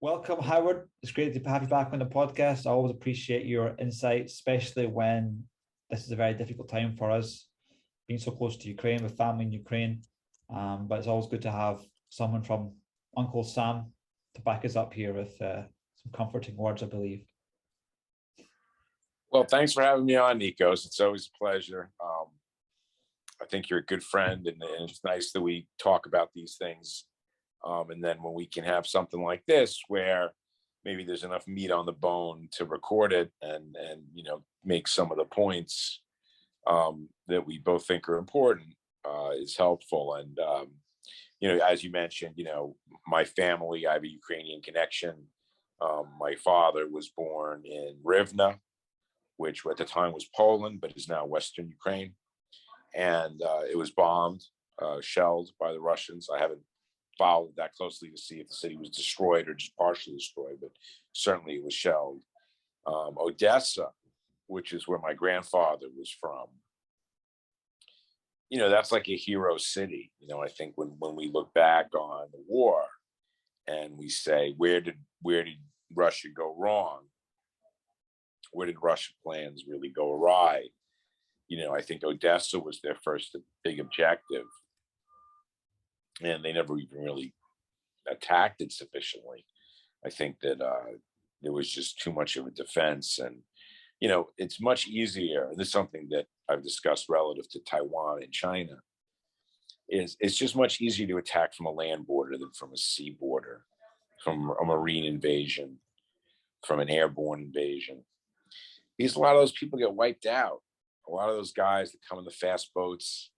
Welcome, Howard. It's great to have you back on the podcast. I always appreciate your insights, especially when this is a very difficult time for us, being so close to Ukraine with family in Ukraine. But it's always good to have someone from Uncle Sam to back us up here with some comforting words, I believe. Well, thanks for having me on, Nikos. It's always a pleasure. I think you're a good friend, and it's nice that we talk about these things. And then when we can have something like this, where maybe there's enough meat on the bone to record it and make some of the points that we both think are important, is helpful. And as you mentioned, my family, I have a Ukrainian connection. My father was born in Rivne, which at the time was Poland, but is now Western Ukraine. And it was bombed, shelled by the Russians. I haven't followed that closely to see if the city was destroyed or just partially destroyed, but certainly it was shelled. Odessa, which is where my grandfather was from, that's like a hero city. I think when we look back on the war and we say, where did Russia go wrong? Where did Russian plans really go awry? I think Odessa was their first big objective, and they never even really attacked it sufficiently. I think that there was just too much of a defense. And, it's much easier, and this is something that I've discussed relative to Taiwan and China, it's just much easier to attack from a land border than from a sea border, from a marine invasion, from an airborne invasion. Because a lot of those people get wiped out. A lot of those guys that come in the fast boats,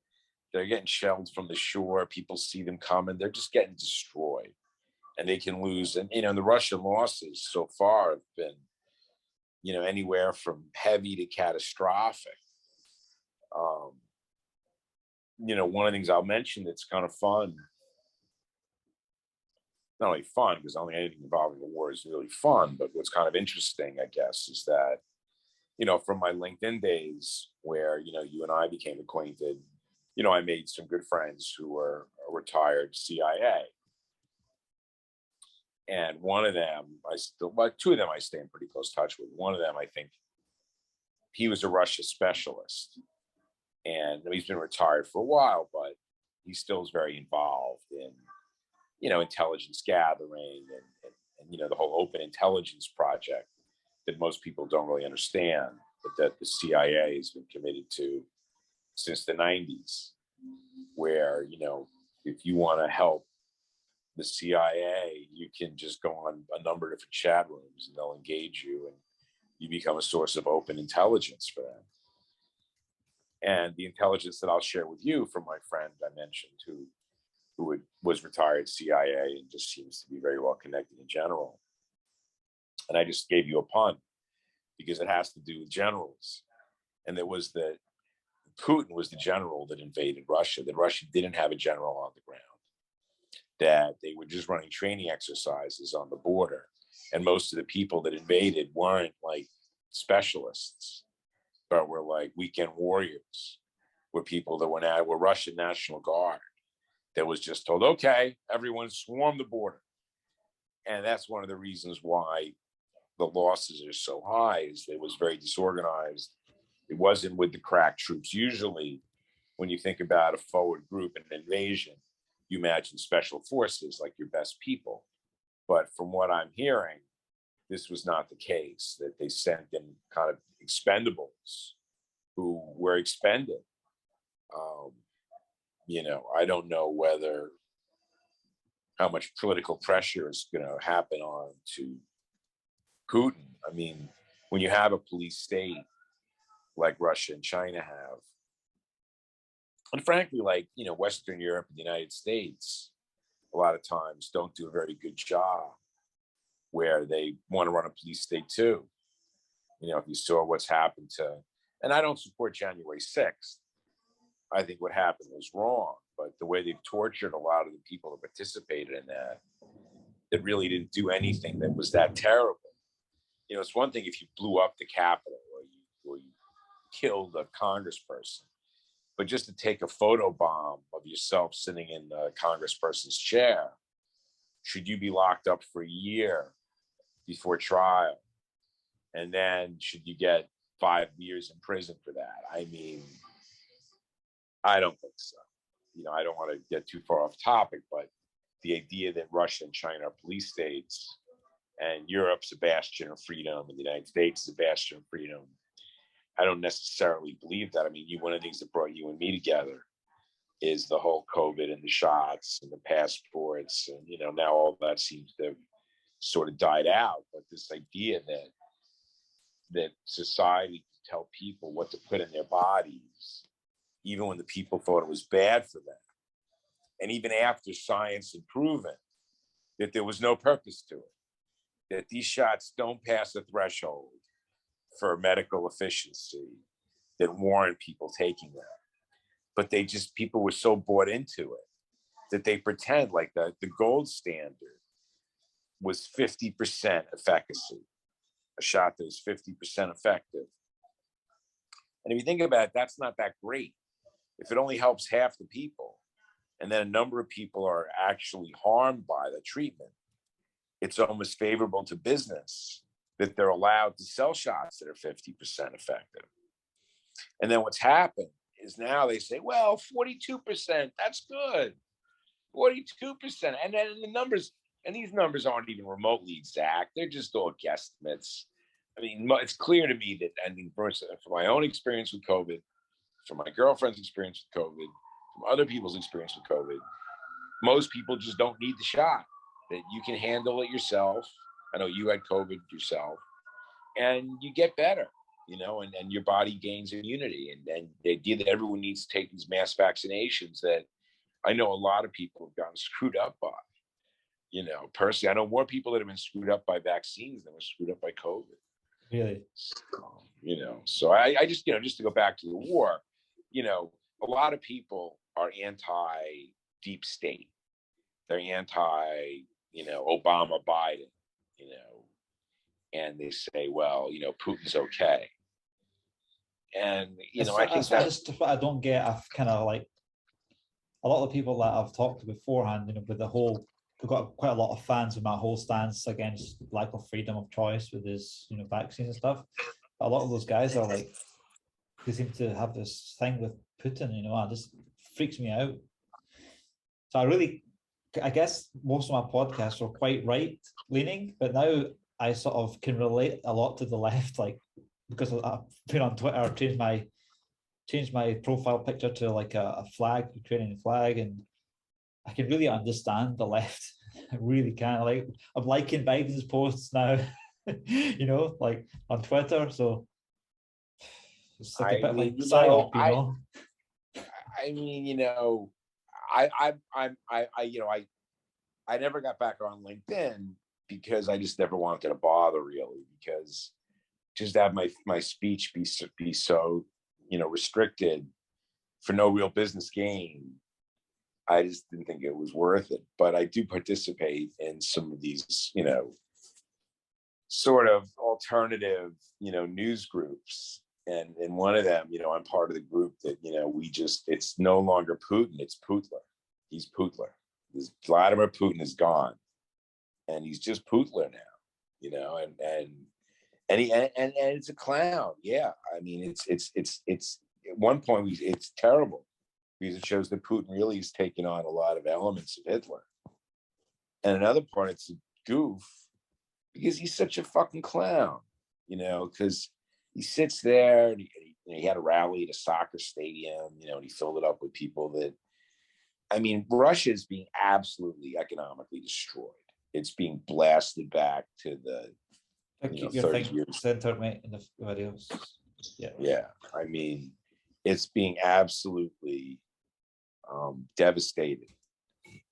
they're getting shelled from the shore. People see them coming. They're just getting destroyed. And they can lose. And, the Russian losses so far have been, anywhere from heavy to catastrophic. One of the things I'll mention that's kind of fun, not only fun, because I don't think anything involving the war is really fun, but what's kind of interesting, I guess, is that, from my LinkedIn days where, you and I became acquainted, I made some good friends who were retired CIA. And one of them, two of them I stay in pretty close touch with. One of them, I think, he was a Russia specialist. And he's been retired for a while, but he still is very involved in, intelligence gathering and the whole open intelligence project that most people don't really understand, but that the CIA has been committed to since the 90s, where, if you want to help the CIA, you can just go on a number of different chat rooms and they'll engage you and you become a source of open intelligence for them. And the intelligence that I'll share with you from my friend I mentioned, who was retired CIA and just seems to be very well connected in general. And I just gave you a pun because it has to do with generals. And it was that Putin was the general that invaded Russia, that Russia didn't have a general on the ground, that they were just running training exercises on the border. And most of the people that invaded weren't like specialists, but were like weekend warriors, were people that were Russian National Guard that was just told, okay, everyone swarm the border. And that's one of the reasons why the losses are so high, is it was very disorganized. It wasn't with the crack troops. Usually when you think about a forward group and an invasion, you imagine special forces like your best people. But from what I'm hearing, this was not the case, that they sent in kind of expendables who were expended. I don't know how much political pressure is going to happen on to Putin. I mean, when you have a police state like Russia and China have, and frankly, like, Western Europe and the United States, a lot of times don't do a very good job where they want to run a police state too. If you saw what's happened and I don't support January 6th. I think what happened was wrong, but the way they've tortured a lot of the people that participated in that really didn't do anything that was that terrible. It's one thing if you blew up the Capitol or you killed a congressperson, but just to take a photo bomb of yourself sitting in the congressperson's chair should you be locked up for a year before trial? And then should you get 5 years in prison for that? I mean, I don't think so. You know, I don't want to get too far off topic, but the idea that Russia and China are police states and Europe's a bastion of freedom and the United States is a bastion of freedom, I don't necessarily believe that. I mean, one of the things that brought you and me together is the whole COVID and the shots and the passports. And, you know, now all that seems to have sort of died out. But this idea that society can tell people what to put in their bodies, even when the people thought it was bad for them. And even after science had proven that there was no purpose to it, that these shots don't pass a threshold for medical efficiency that warrant people taking them. But people were so bought into it that they pretend like the gold standard was 50% efficacy, a shot that was 50% effective. And if you think about it, that's not that great. If it only helps half the people, and then a number of people are actually harmed by the treatment, it's almost favorable to business that they're allowed to sell shots that are 50% effective. And then what's happened is now they say, well, 42%, that's good. 42%. And then the numbers, and these numbers aren't even remotely exact. They're just all guesstimates. I mean, it's clear to me that, I mean, from my own experience with COVID, from my girlfriend's experience with COVID, from other people's experience with COVID, most people just don't need the shot, that you can handle it yourself. I know you had COVID yourself, and you get better, you know, and your body gains immunity. And the idea that everyone needs to take these mass vaccinations that I know a lot of people have gotten screwed up by. You know, personally, I know more people that have been screwed up by vaccines than were screwed up by COVID. Really? So, you know, so I just, you know, just to go back to the war, you know, a lot of people are anti-deep state. They're anti, you know, Obama, Biden, you know, and they say, well, you know, Putin's okay. And, you know, I think that's just what I don't get. I've kind of like a lot of the people that I've talked to beforehand, you know, with the whole, we've got quite a lot of fans with my whole stance against lack of freedom of choice with this, you know, vaccines and stuff. But a lot of those guys are like, they seem to have this thing with Putin, you know, it just freaks me out. So I guess most of my podcasts are quite right leaning, but now I sort of can relate a lot to the left, like because I've been on Twitter, changed my profile picture to like a flag, Ukrainian flag, and I can really understand the left. I really can. Like I'm liking Biden's posts now, you know, like on Twitter. So it's like a bit like psyop, you know. I mean, you know, I never got back on LinkedIn because I just never wanted to bother really, because just to have my speech be so, you know, restricted for no real business gain, I just didn't think it was worth it. But I do participate in some of these, you know, sort of alternative, you know, news groups. And in one of them, you know, I'm part of the group that, you know, it's no longer Putin, it's Putler. He's Putler. Vladimir Putin is gone. And he's just Putler now, you know, and it's a clown. Yeah. I mean, it's at one point it's terrible because it shows that Putin really has taken on a lot of elements of Hitler. And another part, it's a goof because he's such a fucking clown, you know, because he sits there and he had a rally at a soccer stadium, you know, and he filled it up with people that, I mean, Russia is being absolutely economically destroyed. It's being blasted back to the, you know, 30 years. Centered, mate, in the videos. Yeah. Yeah. I mean, it's being absolutely devastated.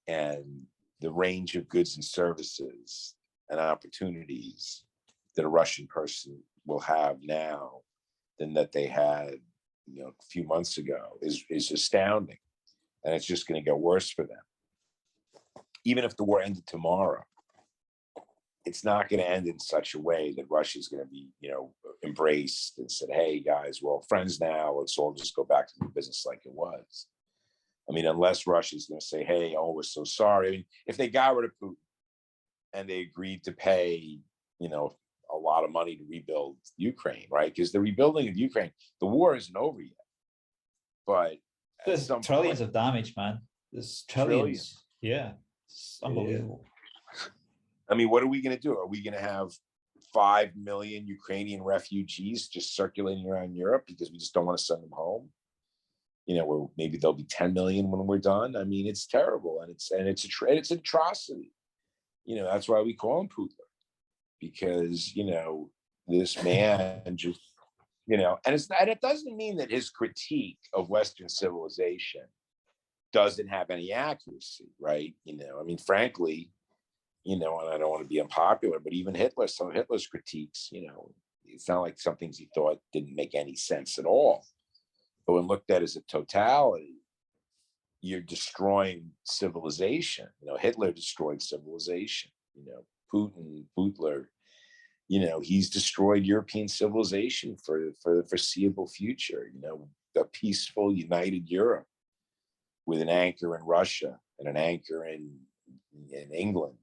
And the range of goods and services and opportunities that a Russian person will have now than that they had, you know, a few months ago is astounding. And it's just going to get worse for them. Even if the war ended tomorrow, it's not going to end in such a way that Russia's going to be, you know, embraced and said, hey guys, we're all friends now. Let's all just go back to the business like it was. I mean, unless Russia's going to say, hey, oh, we're so sorry. I mean, if they got rid of Putin, and they agreed to pay, a lot of money to rebuild Ukraine, right? Because the rebuilding of Ukraine, the war isn't over yet. But there's trillions of damage, man. There's trillions. Yeah, it's unbelievable. I mean, what are we going to do? Are we going to have 5 million Ukrainian refugees just circulating around Europe because we just don't want to send them home? Where maybe there'll be 10 million when we're done. I mean, it's terrible, and it's an atrocity. That's why we call him Putin, because this man just and it doesn't mean that his critique of Western civilization doesn't have any accuracy, right? I mean, frankly, and I don't want to be unpopular, but even Hitler, some of Hitler's critiques, it's not like some things he thought didn't make any sense at all. But when looked at as a totality, you're destroying civilization. Hitler destroyed civilization. Putler, he's destroyed European civilization for the foreseeable future. A peaceful, united Europe with an anchor in Russia and an anchor in England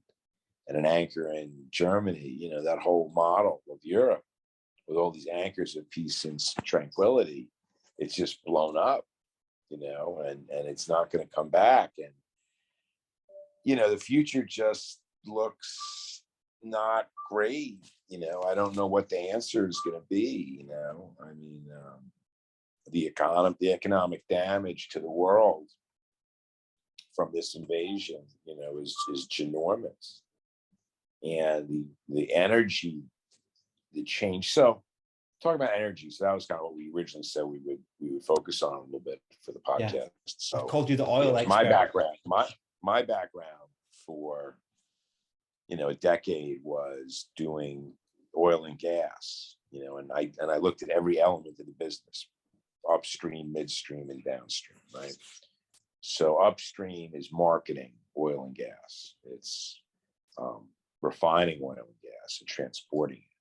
and an anchor in Germany. That whole model of Europe with all these anchors of peace and tranquility, it's just blown up, and it's not going to come back. And, the future just looks not great. I don't know what the answer is going to be. I mean, the economic damage to the world from this invasion, is ginormous. And the energy, the change. So talking about energy, so that was kind of what we originally said we would focus on a little bit for the podcast. Yeah. So I called you the oil expert. My background for a decade was doing oil and gas, and I looked at every element of the business, upstream, midstream, and downstream, right? So upstream is marketing oil and gas. It's refining oil and gas and transporting it.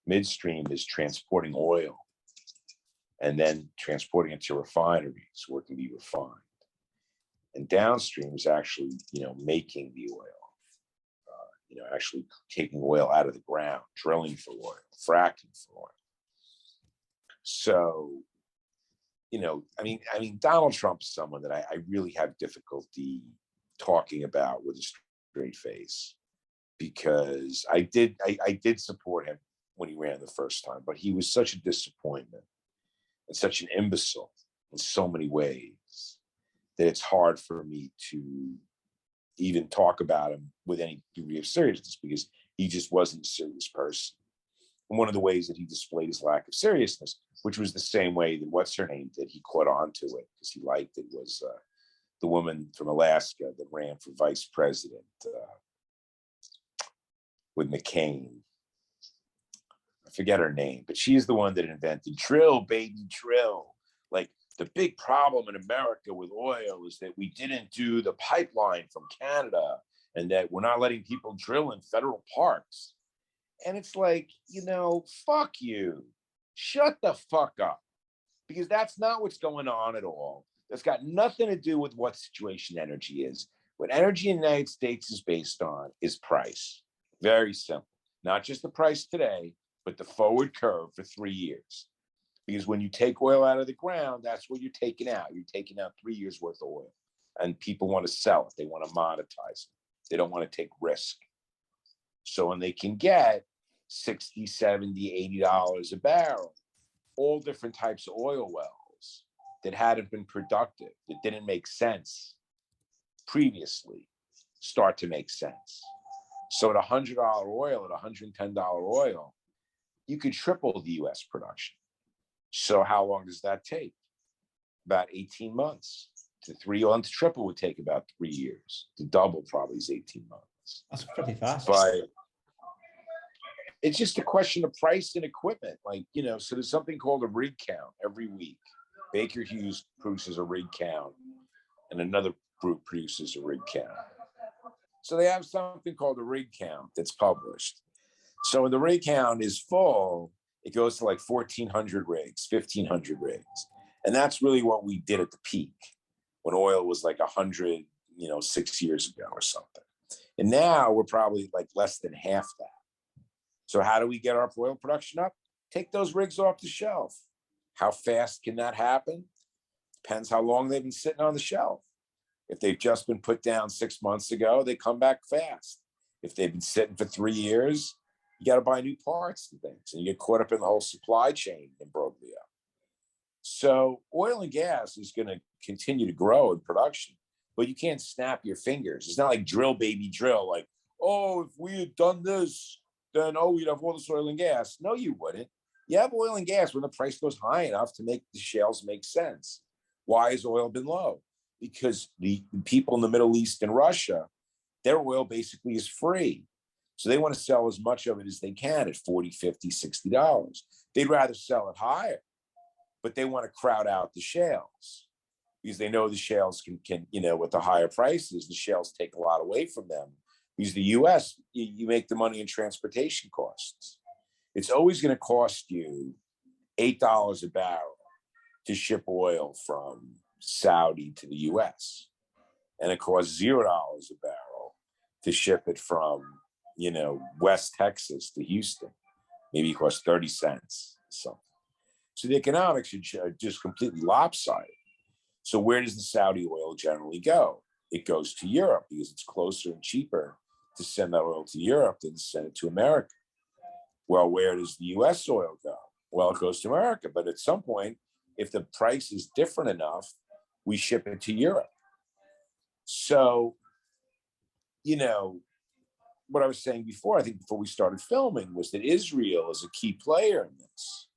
Midstream is transporting oil and then transporting it to refineries where it can be refined. And downstream is actually, making the oil, actually taking oil out of the ground, drilling for oil, fracking for oil. So, I mean, Donald Trump is someone that I really have difficulty talking about with a straight face, because I did support him when he ran the first time, but he was such a disappointment and such an imbecile in so many ways that it's hard for me to even talk about him with any degree of seriousness, because he just wasn't a serious person. And one of the ways that he displayed his lack of seriousness, which was the same way that what's her name did, he caught on to it because he liked it, was the woman from Alaska that ran for vice president with McCain. I forget her name, but she's the one that invented drill, baby, drill. Like, the big problem in America with oil is that we didn't do the pipeline from Canada, and that we're not letting people drill in federal parks. And it's like, fuck you. Shut the fuck up. Because that's not what's going on at all. That's got nothing to do with what situation energy is. What energy in the United States is based on is price. Very simple. Not just the price today, but the forward curve for 3 years. Because when you take oil out of the ground, that's what you're taking out. You're taking out 3 years worth of oil. And people want to sell it. They want to monetize it. They don't want to take risk. So when they can get $60, $70, $80 a barrel, all different types of oil wells that hadn't been productive, that didn't make sense previously, start to make sense. So at $100 oil, at $110 oil, you could triple the US production. So how long does that take? About 18 months. To triple would take about 3 years. To double probably is 18 months. That's pretty fast. But it's just a question of price and equipment. So there's something called a rig count every week. Baker Hughes produces a rig count, and another group produces a rig count. So they have something called a rig count that's published. So when the rig count is full, it goes to like 1,400 rigs, 1,500 rigs. And that's really what we did at the peak when oil was like 100, 6 years ago or something. And now we're probably like less than half that. So how do we get our oil production up? Take those rigs off the shelf. How fast can that happen? Depends how long they've been sitting on the shelf. If they've just been put down 6 months ago, they come back fast. If they've been sitting for 3 years, you got to buy new parts and things, and you get caught up in the whole supply chain imbroglio. So oil and gas is going to continue to grow in production, but you can't snap your fingers. It's not like drill, baby, drill. Like, oh, if we had done this, then, oh, we'd have all this oil and gas. No, you wouldn't. You have oil and gas when the price goes high enough to make the shales make sense. Why has oil been low? Because the people in the Middle East and Russia, their oil basically is free. So they want to sell as much of it as they can at $40, $50, $60. They'd rather sell it higher, but they want to crowd out the shales because they know the shales can with the higher prices, the shales take a lot away from them. Because the US, you make the money in transportation costs. It's always going to cost you $8 a barrel to ship oil from Saudi to the US. And it costs $0 a barrel to ship it from, West Texas to Houston. Maybe it costs 30 cents, something. So the economics are just completely lopsided. So where does the Saudi oil generally go? It goes to Europe because it's closer and cheaper to send that oil to Europe than to send it to America. Well, where does the US oil go? Well, it goes to America, but at some point, if the price is different enough, we ship it to Europe. So, what I was saying before, I think before we started filming, was that Israel is a key player in this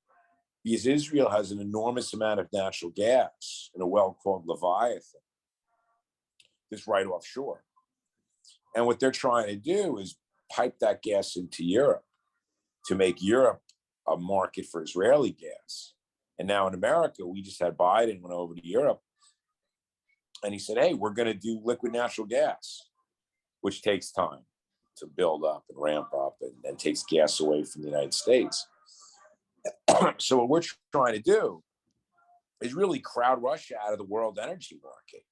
because Israel has an enormous amount of natural gas in a well called Leviathan that's right offshore. And what they're trying to do is pipe that gas into Europe to make Europe a market for Israeli gas. And now in America, we just had Biden went over to Europe and he said, hey, we're going to do liquid natural gas, which takes time to build up and ramp up and takes gas away from the United States. So what we're trying to do is really crowd Russia out of the world energy market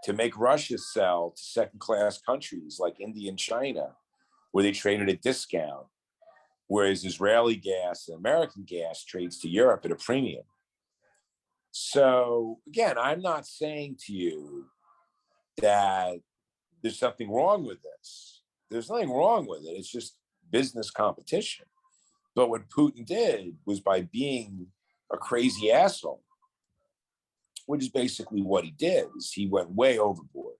to make Russia sell to second-class countries like India and China, where they trade at a discount, whereas Israeli gas and American gas trades to Europe at a premium. So again, I'm not saying to you that there's something wrong with this. There's nothing wrong with it. It's just business competition. But what Putin did was, by being a crazy asshole, which is basically what he did, is he went way overboard.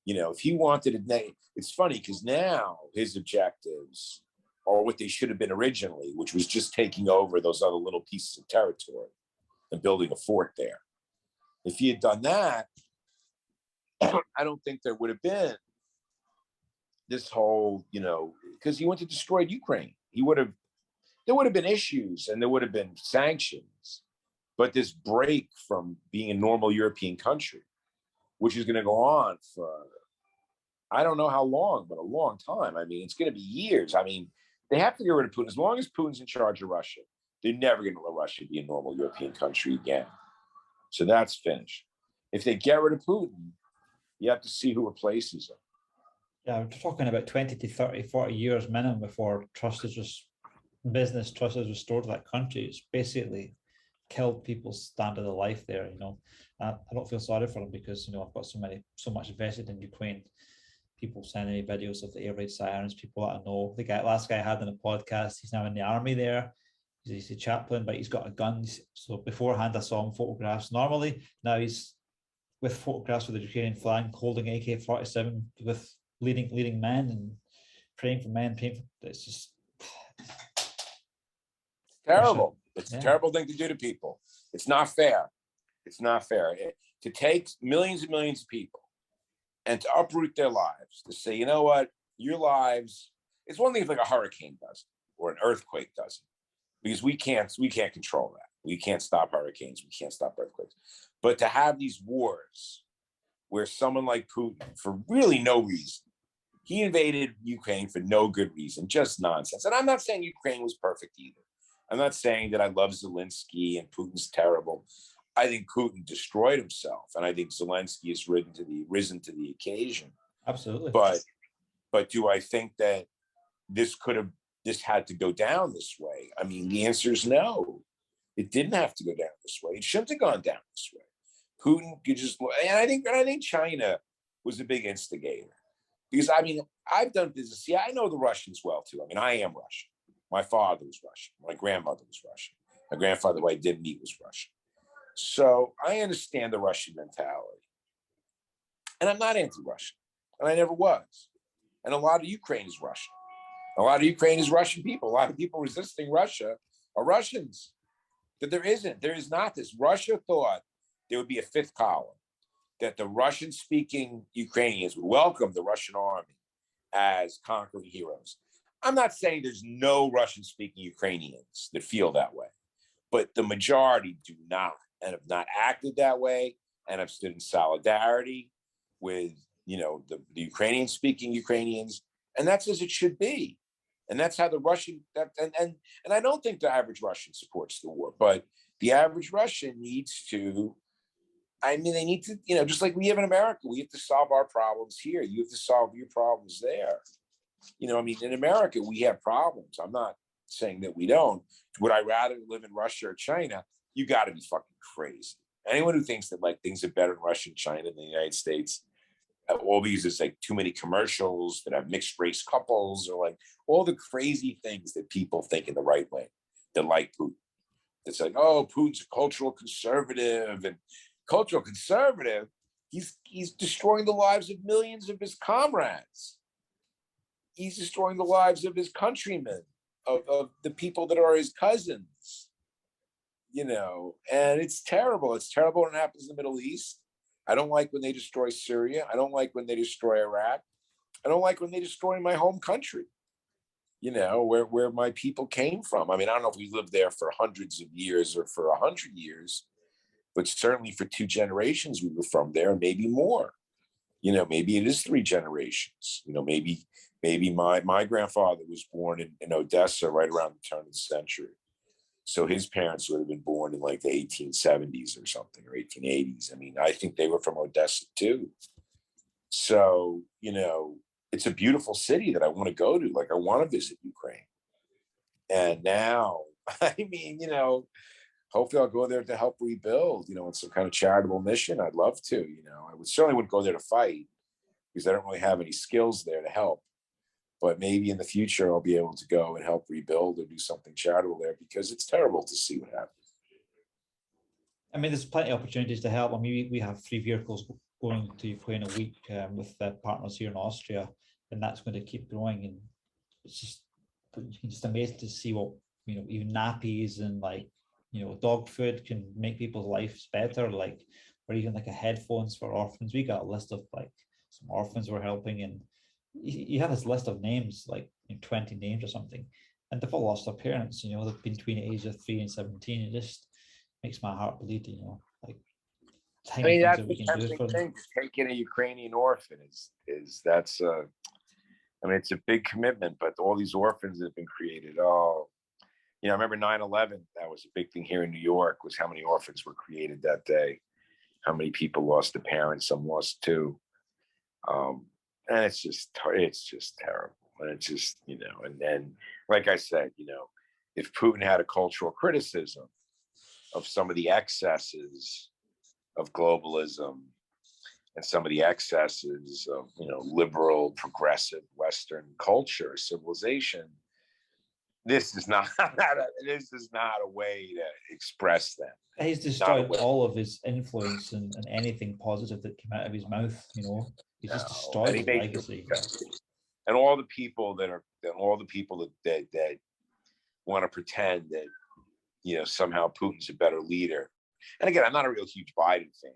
If he wanted to, it's funny because now his objectives are what they should have been originally, which was just taking over those other little pieces of territory and building a fort there. If he had done that, I don't think there would have been this whole, because he went to destroy Ukraine. There would have been issues and there would have been sanctions, but this break from being a normal European country, which is going to go on for, I don't know how long, but a long time. I mean, it's going to be years. I mean, they have to get rid of Putin. As long as Putin's in charge of Russia, they're never going to let Russia be a normal European country again. So that's finished. If they get rid of Putin, you have to see who replaces him. Yeah, we're talking about 20 to 30, 40 years minimum before business trust is restored to that country. It's basically killed people's standard of life there, I don't feel sorry for them because, I've got so much invested in Ukraine. People sending me videos of the air raid sirens, people that I know. Last guy I had on a podcast, he's now in the army there. He's a chaplain, but he's got a gun. So beforehand, I saw him photographs normally. Now he's with photographs with the Ukrainian flag, holding AK-47 with leading men and praying for men. It's just terrible. It's a terrible thing to do to people. It's not fair. It's not fair. To take millions and millions of people and to uproot their lives, to say, you know what, your lives, it's one thing if like a hurricane does or an earthquake does, because we can't control that. We can't stop hurricanes. We can't stop earthquakes. But to have these wars where someone like Putin, for really no reason, he invaded Ukraine for no good reason, just nonsense. And I'm not saying Ukraine was perfect either. I'm not saying that I love Zelensky and Putin's terrible. I think Putin destroyed himself, and I think Zelensky has risen to the occasion. Absolutely. But But do I think that this had to go down this way? I mean, the answer is no. It didn't have to go down this way. It shouldn't have gone down this way. Putin could just, and I think China was a big instigator. Because I mean, I've done business. Yeah, I know the Russians well too. I mean, I am Russian. My father was Russian. My grandmother was Russian. My grandfather, who I didn't meet, was Russian. So I understand the Russian mentality. And I'm not anti-Russian. And I never was. And a lot of Ukraine is Russian. A lot of Ukraine is Russian people. A lot of people resisting Russia are Russians. But there is not this. Russia thought there would be a fifth column, that the Russian-speaking Ukrainians would welcome the Russian army as conquering heroes. I'm not saying there's no Russian-speaking Ukrainians that feel that way, but the majority do not, and have not acted that way, and have stood in solidarity with, the Ukrainian-speaking Ukrainians, and that's as it should be. And that's how the Russian, and I don't think the average Russian supports the war, but the average Russian needs to, they need to, just like we have in America, we have to solve our problems here. You have to solve your problems there. In America, we have problems. I'm not saying that we don't. Would I rather live in Russia or China? You got to be fucking crazy. Anyone who thinks that like things are better in Russia and China than the United States, all because it's like too many commercials that have mixed race couples, or like all the crazy things that people think in the right way, that like Putin. It's like, oh, Putin's a cultural conservative, and cultural conservative, he's destroying the lives of millions of his comrades. He's destroying the lives of his countrymen, of the people that are his cousins, and it's terrible. It's terrible when it happens in the Middle East. I don't like when they destroy Syria. I don't like when they destroy Iraq. I don't like when they destroy my home country, where my people came from. I mean, I don't know if we lived there for hundreds of years or for 100 years, but certainly for 2 generations we were from there, maybe more. Maybe it is 3 generations. Maybe my grandfather was born in Odessa right around the turn of the century. So his parents would have been born in like the 1870s or something, or 1880s. I mean, I think they were from Odessa too. So, it's a beautiful city that I want to go to. Like, I want to visit Ukraine. And now, hopefully I'll go there to help rebuild, in some kind of charitable mission. I'd love to, I certainly wouldn't go there to fight, because I don't really have any skills there to help. But maybe in the future, I'll be able to go and help rebuild or do something charitable there, because it's terrible to see what happens. I mean, there's plenty of opportunities to help. I mean, we have 3 vehicles going to Ukraine a week with partners here in Austria, and that's going to keep growing. And it's just amazing to see what, even nappies and dog food can make people's lives better, or even like a headphones for orphans. We got a list of some orphans we're helping, and you have this list of names, 20 names or something, and they've all lost their parents. They've been between the ages of 3 and 17. It just makes my heart bleed. I mean, that's the tempting thing. Taking a Ukrainian orphan that's it's a big commitment, but all these orphans that have been created. Oh, I remember 9/11. That was a big thing here in New York, was how many orphans were created that day. How many people lost a parent? Some lost 2. And it's just terrible. And it's just, and then, like I said, if Putin had a cultural criticism of some of the excesses of globalism and some of the excesses of, liberal, progressive Western culture, civilization, this is not a way to express that. He's destroyed all of his influence and anything positive that came out of his mouth. He just destroyed his legacy. And all the people that want to pretend that, somehow Putin's a better leader. And again, I'm not a real huge Biden fan,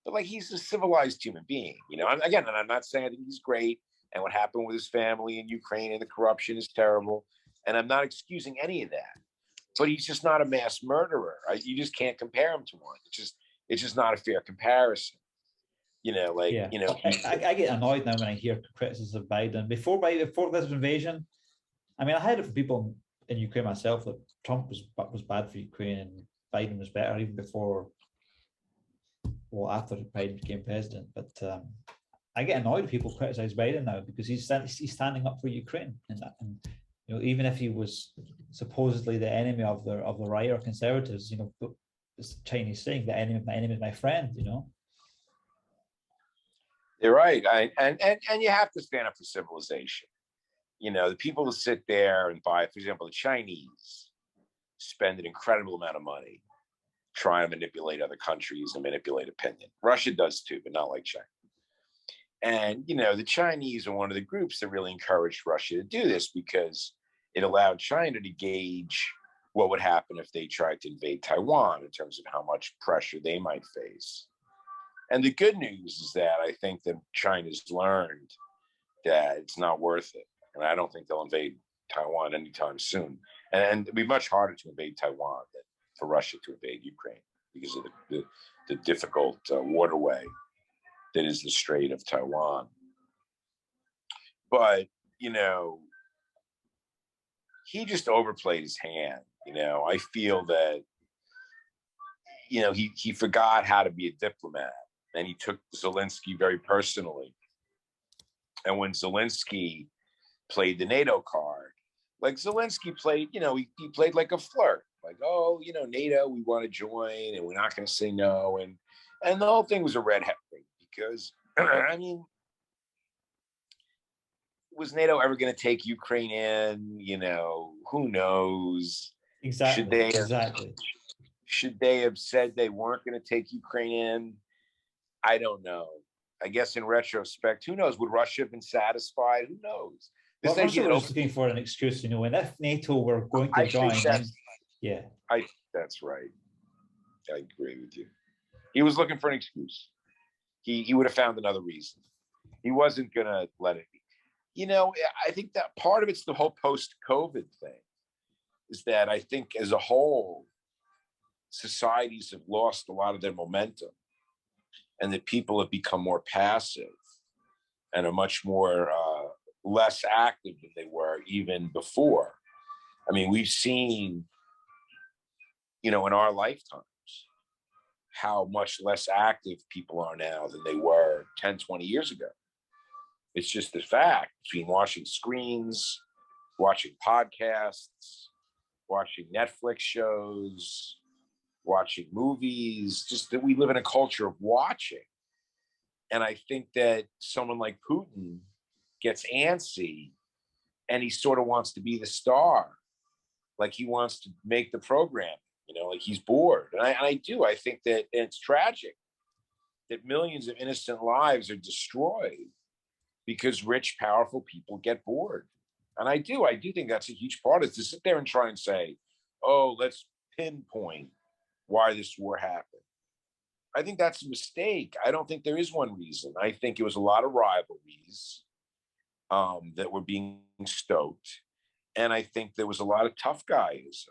but he's a civilized human being, and I'm not saying I think he's great, and what happened with his family in Ukraine and the corruption is terrible. And I'm not excusing any of that, but he's just not a mass murderer. You just can't compare him to one. It's just not a fair comparison. I get annoyed now when I hear criticism of Biden. Before this invasion, I mean, I heard it from people in Ukraine myself that Trump was bad for Ukraine and Biden was better, even before, after Biden became president. But I get annoyed when people criticize Biden now because he's standing up for Ukraine, and even if he was supposedly the enemy of the right or conservatives, it's Chinese saying the enemy of my enemy is my friend. You're right. And you have to stand up for civilization. The people who sit there and buy, for example, the Chinese spend an incredible amount of money trying to manipulate other countries and manipulate opinion. Russia does too, but not like China. And, the Chinese are one of the groups that really encouraged Russia to do this because it allowed China to gauge what would happen if they tried to invade Taiwan in terms of how much pressure they might face. And the good news is that I think that China's learned that it's not worth it. And I don't think they'll invade Taiwan anytime soon. And it'd be much harder to invade Taiwan than for Russia to invade Ukraine because of the difficult waterway that is the Strait of Taiwan. But, he just overplayed his hand. I feel that, he forgot how to be a diplomat. And he took Zelensky very personally. And when Zelensky played the NATO card, like Zelensky played, he played like a flirt, like, oh, NATO, we want to join and we're not going to say no. And the whole thing was a red herring because, was NATO ever going to take Ukraine in? Who knows? Exactly. Should they have said they weren't going to take Ukraine in? I don't know. I guess in retrospect, who knows? Would Russia have been satisfied? Who knows? Russia was looking for an excuse, and if NATO were going to join, that's right. I agree with you. He was looking for an excuse. He would have found another reason. He wasn't going to let it be. I think that part of it's the whole post-COVID thing, is that I think as a whole, societies have lost a lot of their momentum. And that people have become more passive and are much more less active than they were even before. We've seen, in our lifetimes, how much less active people are now than they were 10, 20 years ago. It's just the fact between watching screens, watching podcasts, watching Netflix shows, watching movies, just that we live in a culture of watching. And I think that someone like Putin gets antsy and he sort of wants to be the star. Like he wants to make the program, like he's bored. And I think that it's tragic that millions of innocent lives are destroyed because rich, powerful people get bored. And I do think that's a huge part of it, to sit there and try and say, oh, let's pinpoint why this war happened. I think that's a mistake. I don't think there is one reason. I think it was a lot of rivalries that were being stoked. And I think there was a lot of tough guys.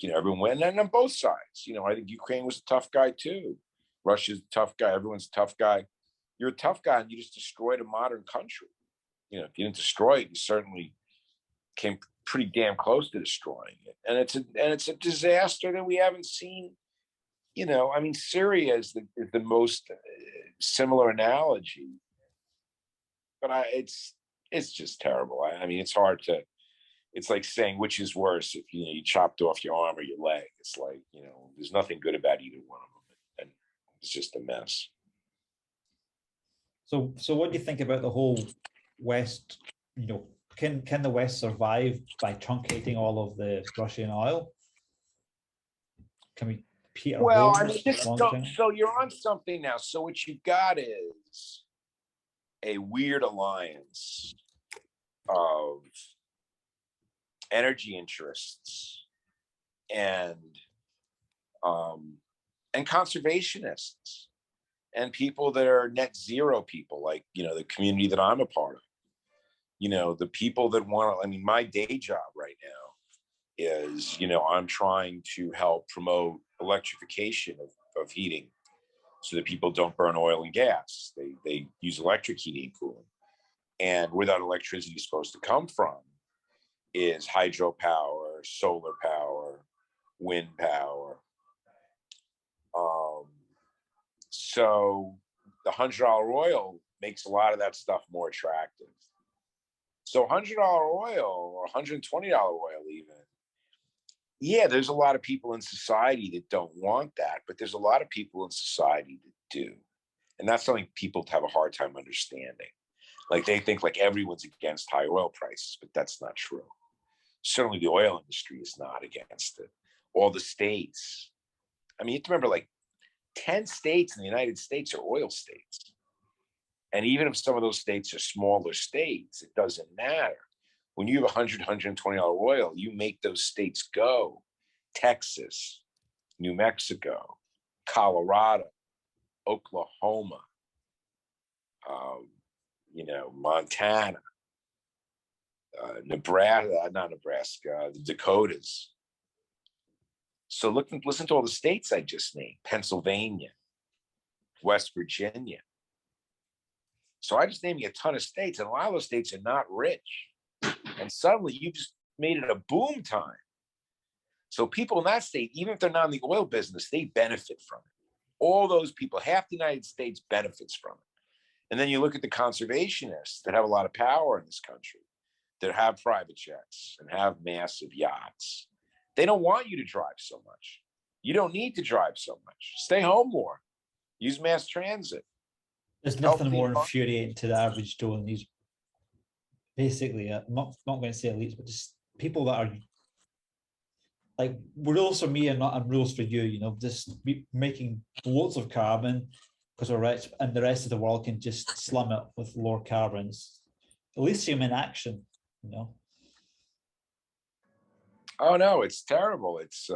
Everyone went, and on both sides. I think Ukraine was a tough guy too. Russia's a tough guy. Everyone's a tough guy. You're a tough guy and you just destroyed a modern country. If you didn't destroy it, you certainly came pretty damn close to destroying it. And it's a disaster that we haven't seen. Syria is the most similar analogy, but it's just terrible. It's hard to. It's like saying which is worse if you chopped off your arm or your leg. It's like there's nothing good about either one of them, and it's just a mess. So what do you think about the whole West? Can the West survive by truncating all of the Russian oil? Can we? So you're on something now. So what you've got is a weird alliance of energy interests and conservationists and people that are net zero people, like the community that I'm a part of. The people that want to. My day job right now is I'm trying to help promote electrification of heating so that people don't burn oil and gas. They use electric heating and cooling. And where that electricity is supposed to come from is hydropower, solar power, wind power. So the $100 oil makes a lot of that stuff more attractive. So $100 oil or $120 oil even, yeah, there's a lot of people in society that don't want that, but there's a lot of people in society that do. And that's something people have a hard time understanding. Like they think like everyone's against high oil prices, but that's not true. Certainly the oil industry is not against it. All the states. I mean, you have to remember like 10 states in the United States are oil states. And even if some of those states are smaller states, it doesn't matter. When you have $100, $120 oil, you make those states go. Texas, New Mexico, Colorado, Oklahoma, Montana, Nebraska, not Nebraska, the Dakotas. So listen to all the states I just named: Pennsylvania, West Virginia. So I just named you a ton of states, and a lot of those states are not rich. And suddenly you just made it a boom time. So people in that state, even if they're not in the oil business, they benefit from it. All those people, half the United States benefits from it. And then you look at the conservationists that have a lot of power in this country, that have private jets and have massive yachts. They don't want you to drive so much. You don't need to drive so much. Stay home more. Use mass transit. There's nothing more infuriating to the average Joe than these, basically, I'm not going to say elites, but just people that are like rules for me and rules for you, just making loads of carbon because we're rich, and the rest of the world can just slum it with lower carbons. At least see them in action, Oh no, it's terrible. It's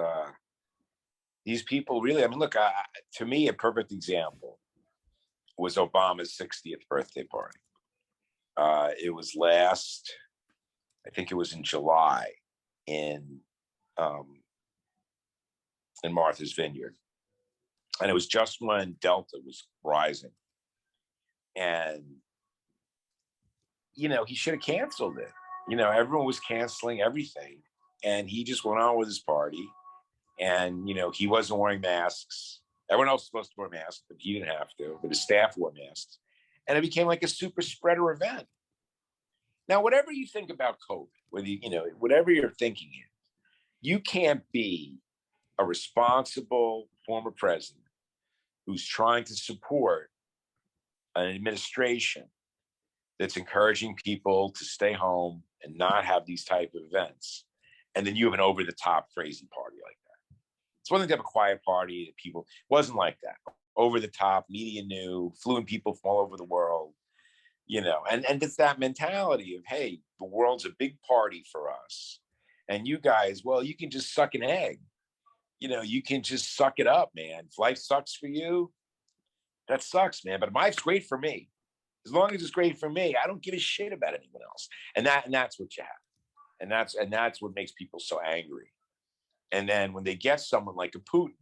these people really. I mean, look, to me, a perfect example was Obama's 60th birthday party. It was I think it was in July in Martha's Vineyard. And it was just when Delta was rising. And, he should have canceled it. Everyone was canceling everything. And he just went on with his party. And, he wasn't wearing masks. Everyone else was supposed to wear masks, but he didn't have to. But his staff wore masks. And it became like a super spreader event. Now, whatever you think about COVID, whatever you're thinking in, you can't be a responsible former president who's trying to support an administration that's encouraging people to stay home and not have these type of events. And then you have an over-the-top crazy party like that. It's one thing to have a quiet party that people, wasn't like that. Over the top, media knew, flew in people from all over the world, and it's that mentality of, hey, the world's a big party for us. And you guys, well, you can just suck an egg. You can just suck it up, man. If life sucks for you, that sucks, man. But life's great for me. As long as it's great for me, I don't give a shit about anyone else. And that's what you have. And that's what makes people so angry. And then when they get someone like a Putin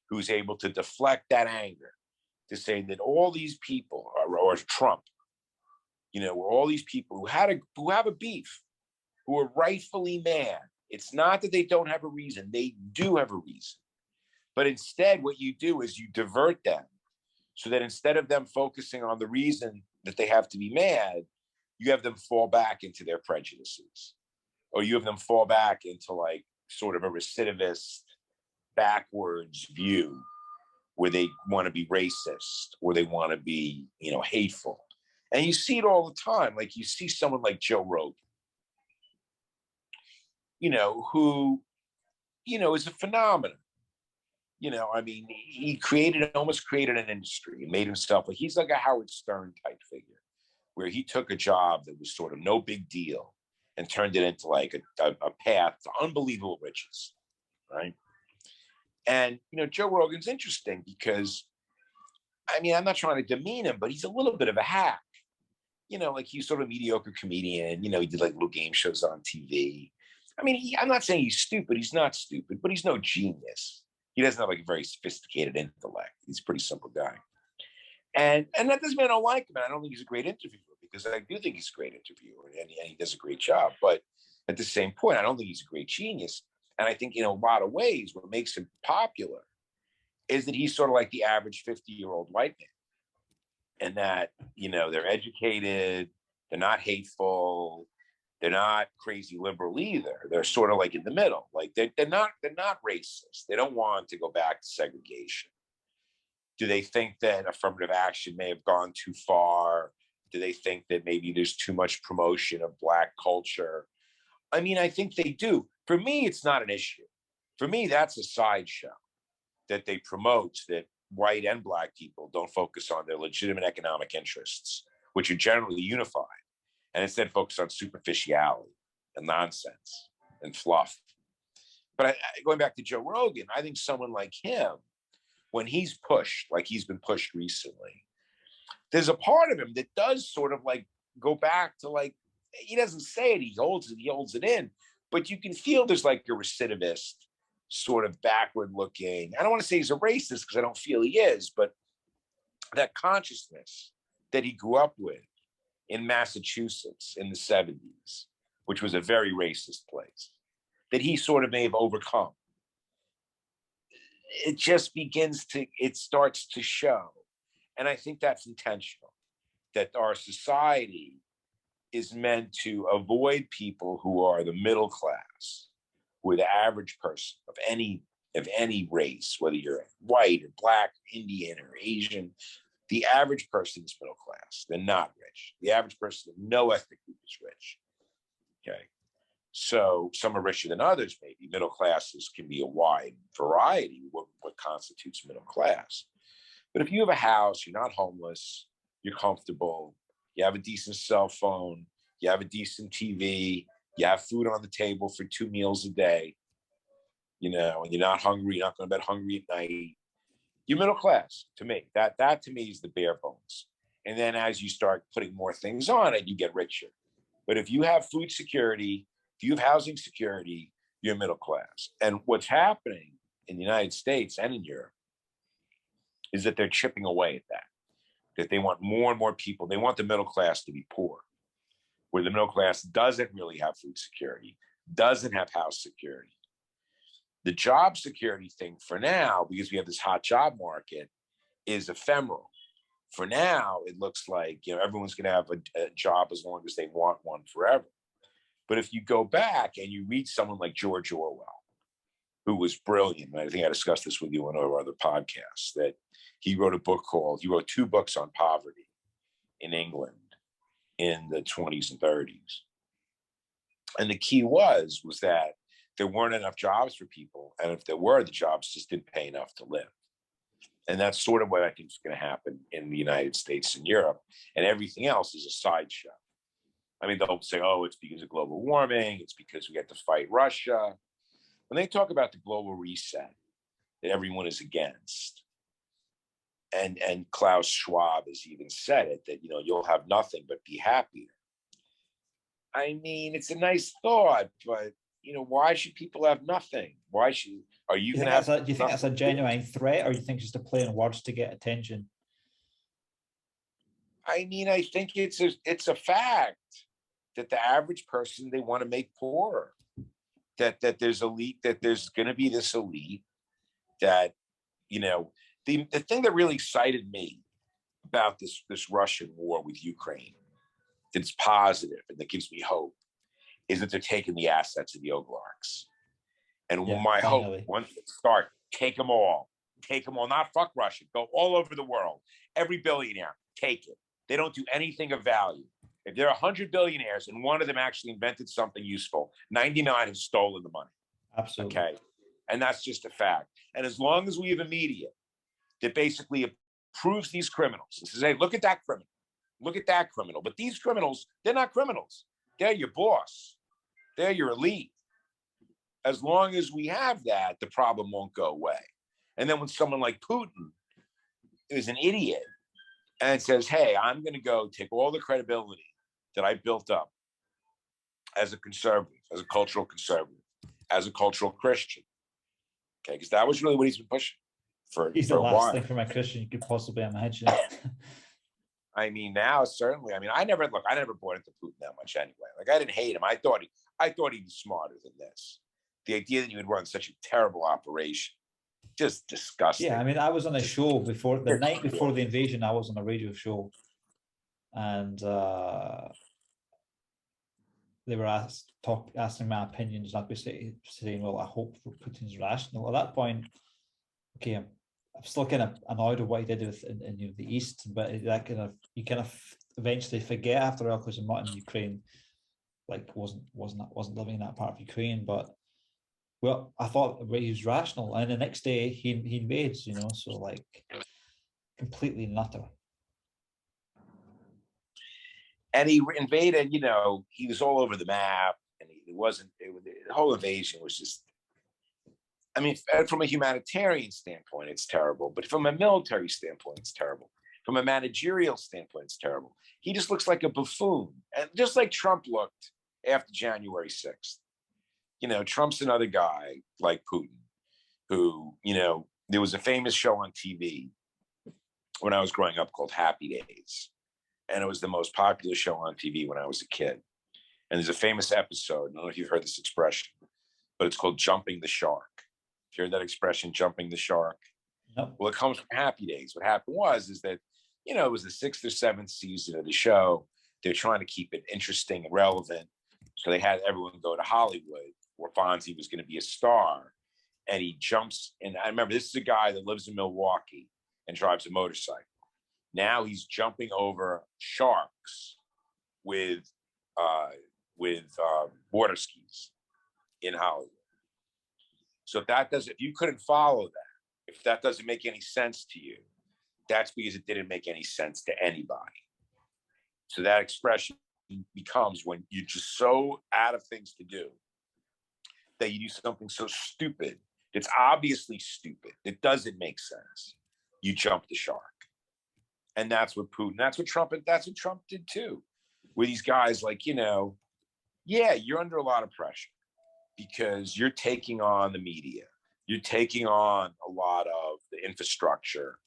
who's able to deflect that anger to say that all these people, or Trump, were all these people who have a beef, who are rightfully mad. It's not that they don't have a reason. They do have a reason. But instead, what you do is you divert them so that instead of them focusing on the reason that they have to be mad, you have them fall back into their prejudices, or you have them fall back into like sort of a recidivist, backwards view where they want to be racist or they want to be, hateful. And you see it all the time. Like you see someone like Joe Rogan, who, is a phenomenon. He almost created an industry. He made himself, he's like a Howard Stern type figure, where he took a job that was sort of no big deal and turned it into like a path to unbelievable riches, right? And, Joe Rogan's interesting because, I'm not trying to demean him, but he's a little bit of a hack. He's sort of a mediocre comedian. He did like little game shows on TV. I'm not saying he's stupid. He's not stupid, but he's no genius. He doesn't have like a very sophisticated intellect. He's a pretty simple guy. And that doesn't mean I don't like him. And I don't think he's a great interviewer, because I do think he's a great interviewer and he does a great job. But at the same point, I don't think he's a great genius. And I think in a lot of ways, what makes him popular is that he's sort of like the average 50-year-old white man. and that, they're educated, they're not hateful, they're not crazy liberal either. They're sort of like in the middle. Like they're not racist. They don't want to go back to segregation. Do they think that affirmative action may have gone too far? Do they think that maybe there's too much promotion of Black culture? I mean, I think they do. For me, it's not an issue. For me, that's a sideshow that they promote, that white and Black people don't focus on their legitimate economic interests, which are generally unified, and instead focus on superficiality and nonsense and fluff. But going back to Joe Rogan, I think someone like him, when he's pushed, like he's been pushed recently, there's a part of him that does sort of like go back to, like, he doesn't say it, he holds it in, but you can feel there's like a recidivist, sort of backward looking. I don't want to say he's a racist because I don't feel he is, but that consciousness that he grew up with in Massachusetts in the 70s, which was a very racist place, that he sort of may have overcome. It starts to show. And I think that's intentional, that our society is meant to avoid people who are the middle class, who are the average person of any race, whether you're white or Black, Indian or Asian. The average person is middle class. They're not rich. The average person of no ethnic group is rich. Okay. So some are richer than others, maybe. Middle classes can be a wide variety, what constitutes middle class. But if you have a house, you're not homeless, you're comfortable, you have a decent cell phone, you have a decent TV, you have food on the table for 2 meals a day, and you're not hungry, you're not going to bed hungry at night, you're middle class to me. That to me is the bare bones. And then as you start putting more things on it, you get richer. But if you have food security, if you have housing security, you're middle class. And what's happening in the United States and in Europe is that they're chipping away at that they want more and more people. They want the middle class to be poor, where the middle class doesn't really have food security, doesn't have house security. The job security thing for now, because we have this hot job market, is ephemeral. For now, it looks like everyone's going to have a job as long as they want one forever. But if you go back and you read someone like George Orwell, who was brilliant, and I think I discussed this with you on our other podcasts, that he wrote 2 books on poverty in England in the 20s and 30s. And the key was that there weren't enough jobs for people. And if there were, the jobs just didn't pay enough to live. And that's sort of what I think is going to happen in the United States and Europe. And everything else is a sideshow. I mean, they'll say, oh, it's because of global warming. It's because we have to fight Russia. When they talk about the global reset that everyone is against, and Klaus Schwab has even said it, that, you'll have nothing but be happier. I mean, it's a nice thought, but, why should people have nothing? Are you going to have? Do you think that's a genuine threat, or you think it's just a play on words to get attention? I mean, I think it's a fact that the average person, they want to make poorer. That there's going to be this elite that, the thing that really excited me about this Russian war with Ukraine, that's positive and that gives me hope, is that they're taking the assets of the oligarchs. And my hope, once they start, take them all, not fuck Russia, go all over the world. Every billionaire, take it. They don't do anything of value. If there are 100 billionaires and one of them actually invented something useful, 99 have stolen the money. Absolutely. Okay. And that's just a fact. And as long as we have a media that basically approves these criminals and says, hey, look at that criminal. Look at that criminal. But these criminals, they're not criminals. They're your boss. They're your elite. As long as we have that, the problem won't go away. And then when someone like Putin is an idiot and says, hey, I'm going to go take all the credibility that I built up as a conservative, as a cultural conservative, as a cultural Christian. Okay, because that was really what he's been pushing for He's for the a last while. thing from a Christian you could possibly imagine. I mean, now certainly. I mean, I never bought into Putin that much anyway. Like, I didn't hate him. I thought he was smarter than this. The idea that you would run such a terrible operation Just disgusting. Yeah, I mean, I was on a show before the night before the invasion. I was on a radio show, and they were asking my opinions. And I'd be saying, "Well, I hope Putin's rational." At that point, okay, I'm still kind of annoyed at what he did in the East, but that you kind of eventually forget after a while because I'm not in Ukraine. Like wasn't living in that part of Ukraine, but well, I thought he was rational, and the next day he invades, so like completely nutter. And he invaded, he was all over the map, and the whole invasion was just, I mean, from a humanitarian standpoint, it's terrible, but from a military standpoint, it's terrible. From a managerial standpoint, it's terrible. He just looks like a buffoon, and just like Trump looked after January 6th. Trump's another guy like Putin, who, there was a famous show on TV when I was growing up called Happy Days. And it was the most popular show on TV when I was a kid. And there's a famous episode, I don't know if you've heard this expression, but it's called jumping the shark. You heard that expression, jumping the shark? No. Well, it comes from Happy Days. What happened is that, it was the 6th or 7th season of the show. They're trying to keep it interesting and relevant. So they had everyone go to Hollywood where Fonzie was going to be a star. And he jumps, and I remember this is a guy that lives in Milwaukee and drives a motorcycle. Now he's jumping over sharks with water skis in Hollywood. So if you couldn't follow that, if that doesn't make any sense to you, that's because it didn't make any sense to anybody. So that expression becomes when you're just so out of things to do that you do something so stupid. It's obviously stupid. It doesn't make sense. You jump the shark. And that's what Putin, that's what Trump did too. With these guys like, yeah, you're under a lot of pressure because you're taking on the media. You're taking on a lot of the infrastructure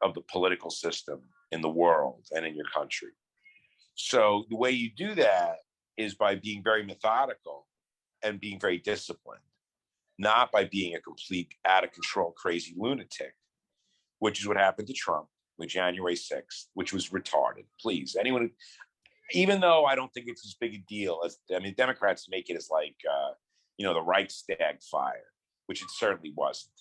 of the political system in the world and in your country. So the way you do that is by being very methodical and being very disciplined, not by being a complete out of control, crazy lunatic, which is what happened to Trump with January 6th, which was retarded. Please, anyone, even though I don't think it's as big a deal as, Democrats make it as like, the Reichstag fire, which it certainly wasn't.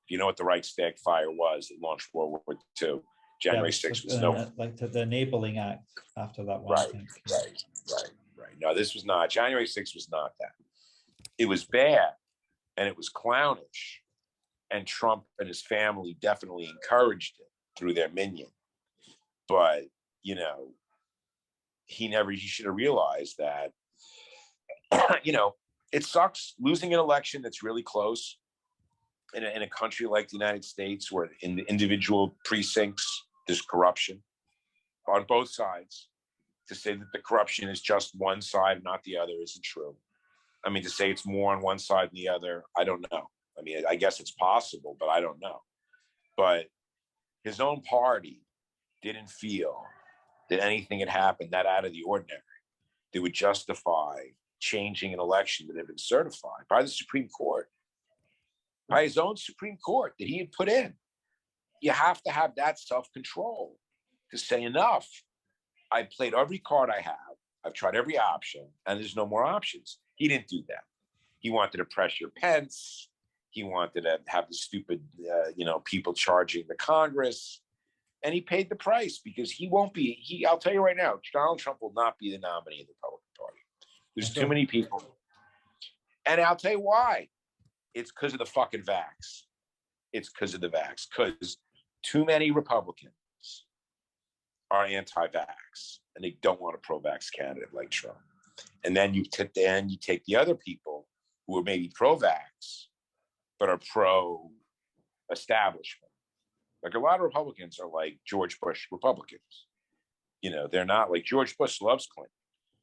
If you know what the Reichstag fire was, it launched World War II. January 6th was like the enabling act after that one. Right. No, this was not. January 6th was not that. It was bad, and it was clownish, and Trump and his family definitely encouraged it through their minion. But, he should have realized that, it sucks losing an election that's really close in a country like the United States, where in the individual precincts, there's corruption on both sides. To say that the corruption is just one side, not the other, isn't true. To say it's more on one side than the other, I don't know. I guess it's possible, but I don't know. But his own party didn't feel that anything had happened that out of the ordinary that would justify changing an election that had been certified by the Supreme Court, by his own Supreme Court that he had put in. You have to have that self-control to say, enough. I played every card I have. I've tried every option, and there's no more options. He didn't do that. He wanted to pressure Pence. He wanted to have the stupid, people charging the Congress. And he paid the price because he won't be. I'll tell you right now, Donald Trump will not be the nominee of the Republican Party. There's too many people. And I'll tell you why. It's because of the fucking vax. It's because of the vax. Because too many Republicans are anti-vax, and they don't want a pro-vax candidate like Trump. And then you take the other people who are maybe pro-vax, but are pro-establishment. Like a lot of Republicans are like George Bush Republicans. They're not like George Bush loves Clinton.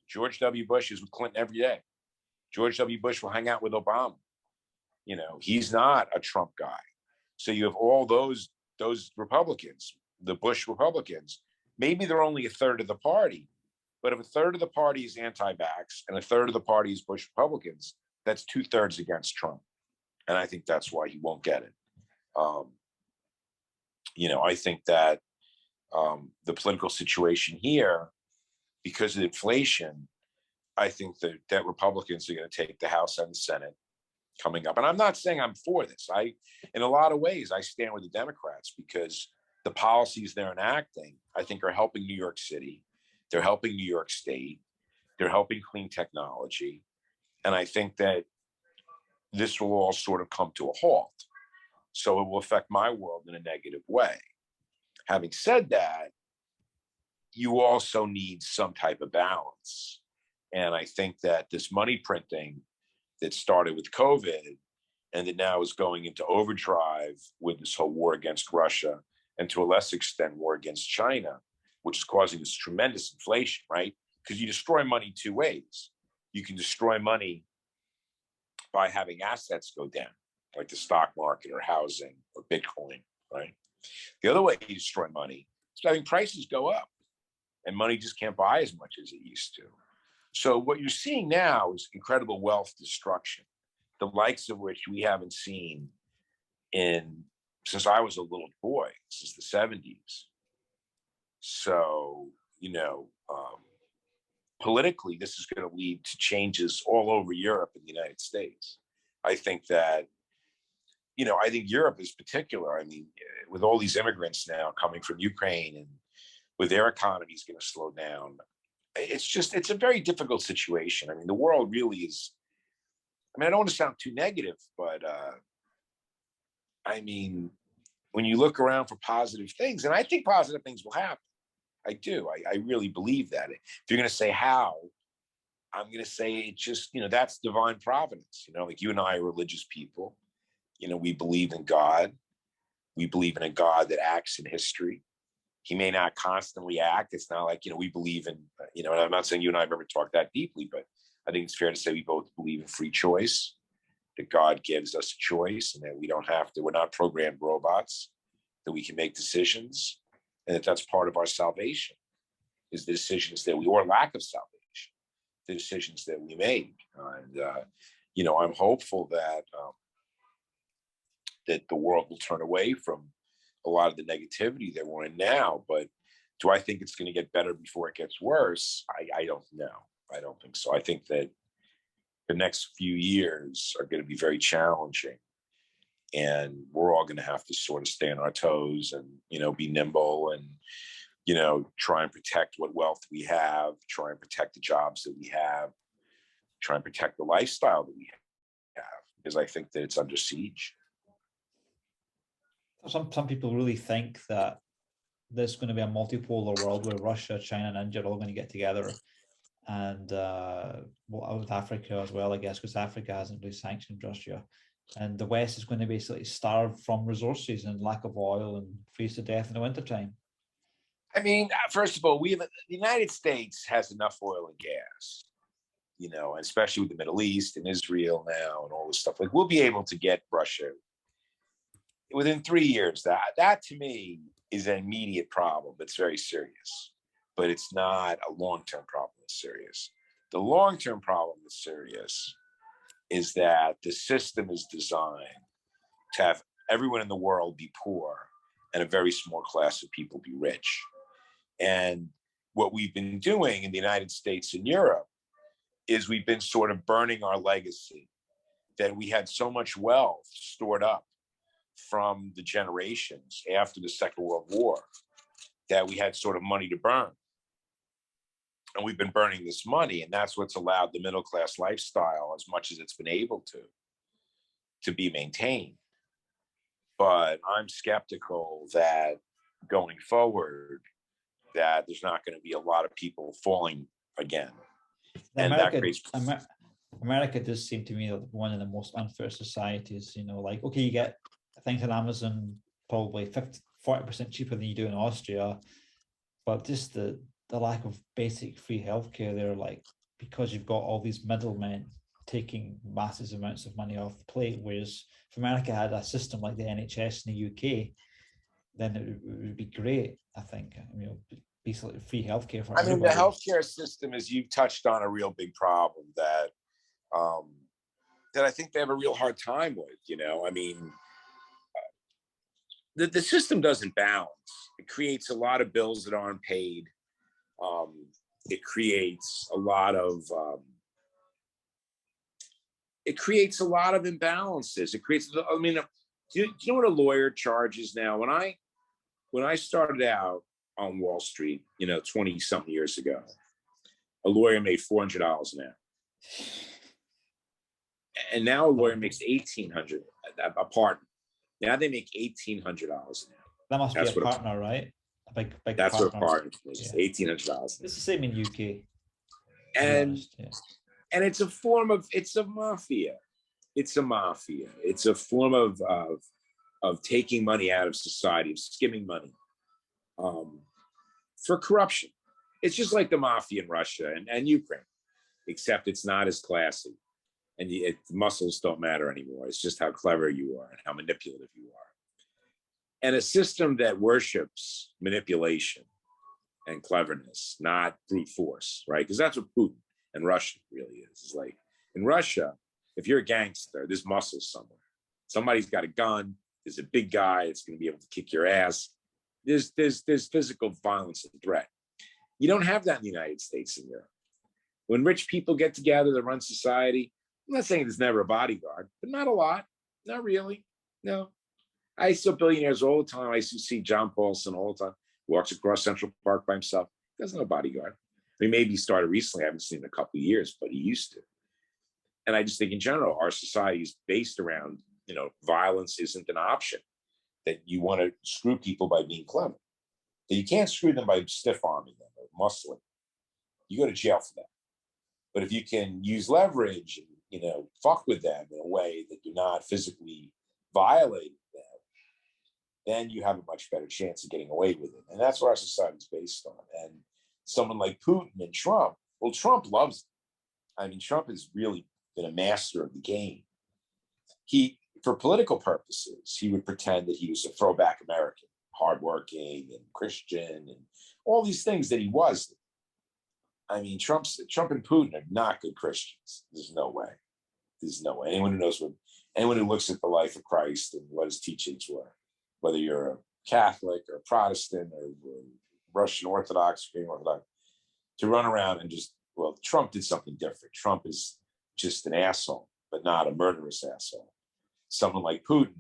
George W. Bush is with Clinton every day. George W. Bush will hang out with Obama. He's not a Trump guy. So you have all those Republicans, the Bush Republicans. Maybe they're only a third of the party, but if a third of the party is anti-vax and a third of the party is Bush Republicans, that's 2/3 against Trump. And I think that's why he won't get it. I think that the political situation here, because of inflation, I think that Republicans are going to take the House and the Senate coming up. And I'm not saying I'm for this. In a lot of ways, I stand with the Democrats because the policies they're enacting, I think, are helping New York City. They're helping New York State. They're helping clean technology. And I think that this will all sort of come to a halt. So it will affect my world in a negative way. Having said that, you also need some type of balance. And I think that this money printing that started with COVID and that now is going into overdrive with this whole war against Russia and to a less extent war against China, which is causing this tremendous inflation, right? Because you destroy money two ways. You can destroy money by having assets go down, like the stock market or housing or Bitcoin, right? The other way you destroy money is having prices go up and money just can't buy as much as it used to. So what you're seeing now is incredible wealth destruction, the likes of which we haven't seen since I was a little boy, since the 70s. So, politically, this is going to lead to changes all over Europe and the United States. I think that, I think Europe is particular. I mean, with all these immigrants now coming from Ukraine and with their economies going to slow down, it's a very difficult situation. I mean, the world really is, I don't want to sound too negative, but when you look around for positive things, and I think positive things will happen. I do. I really believe that. If you're going to say how, I'm going to say it just, that's divine providence. Like you and I are religious people. We believe in God. We believe in a God that acts in history. He may not constantly act. It's not like, we believe in, and I'm not saying you and I have ever talked that deeply, but I think it's fair to say we both believe in free choice, that God gives us a choice and that we're not programmed robots, that we can make decisions, and that's part of our salvation, is the decisions or lack of salvation, the decisions that we make. And, I'm hopeful that that the world will turn away from a lot of the negativity that we're in now. But do I think it's going to get better before it gets worse? I don't know. I don't think so. I think that the next few years are going to be very challenging. And we're all going to have to sort of stay on our toes and, be nimble and, try and protect what wealth we have, try and protect the jobs that we have, try and protect the lifestyle that we have, because I think that it's under siege. Some people really think that there's going to be a multipolar world where Russia, China, and India are all going to get together, and with Africa as well, I guess, because Africa hasn't really sanctioned Russia, and the West is going to basically starve from resources and lack of oil and freeze to death in the wintertime. First of all, the United States has enough oil and gas, and especially with the Middle East and Israel now and all this stuff. Like, we'll be able to get Russia within 3 years. That to me is an immediate problem that's very serious, but it's not a long-term problem that's serious. The long-term problem that's serious is that the system is designed to have everyone in the world be poor and a very small class of people be rich. And what we've been doing in the United States and Europe is we've been sort of burning our legacy, that we had so much wealth stored up from the generations after the Second World War that we had sort of money to burn. And we've been burning this money, and that's what's allowed the middle class lifestyle, as much as it's been able to be maintained. But I'm skeptical that going forward, that there's not going to be a lot of people falling again. America does seem to me like one of the most unfair societies. Like, okay, you get things on Amazon probably 40% cheaper than you do in Austria, but just the lack of basic free healthcare there, like, because you've got all these middlemen taking massive amounts of money off the plate. Whereas if America had a system like the NHS in the UK, then it would be great, I think. Basically free healthcare for everybody. The healthcare system, as you've touched on, a real big problem that I think they have a real hard time with. the system doesn't balance. It creates a lot of bills that aren't paid. It creates a lot of imbalances. It creates, I mean, do you know what a lawyer charges now? When I started out on Wall Street, 20 something years ago, a lawyer made $400 an hour. And now a lawyer makes $1,800 a partner. Now they make $1,800 an hour. That must be a partner, right? A big that's partner. what a partner is. Yeah. $1,800. It's the same in UK. And it's a form of, it's a mafia. It's a mafia. It's a form of taking money out of society, of skimming money for corruption. It's just like the mafia in Russia and Ukraine, except it's not as classy. And the muscles don't matter anymore. It's just how clever you are and how manipulative you are. And a system that worships manipulation and cleverness, not brute force, right? Because that's what Putin and Russia really is. It's like in Russia, if you're a gangster, there's muscles somewhere. Somebody's got a gun. There's a big guy that's going to be able to kick your ass. There's physical violence and threat. You don't have that in the United States and Europe. When rich people get together to run society, I'm not saying there's never a bodyguard, but not a lot. Not really. No. I saw billionaires all the time. I used to see John Paulson all the time. Walks across Central Park by himself. Doesn't have a bodyguard. I mean, maybe he started recently. I haven't seen him in a couple of years, but he used to. And I just think in general, our society is based around, violence isn't an option. That you want to screw people by being clever. That you can't screw them by stiff arming them or muscling. You go to jail for that. But if you can use leverage and, fuck with them in a way that you're not physically violating them, then you have a much better chance of getting away with it. And that's what our society is based on. And someone like Putin and Trump, well, Trump loves it. I mean, Trump has really been a master of the game. For political purposes, he would pretend that he was a throwback American, hardworking and Christian and all these things that he wasn't. I mean, Trump and Putin are not good Christians. There's no way. Anyone who looks at the life of Christ and what his teachings were, whether you're a Catholic or a Protestant or Russian Orthodox, Green Orthodox, to run around and Trump did something different. Trump is just an asshole, but not a murderous asshole. Someone like Putin,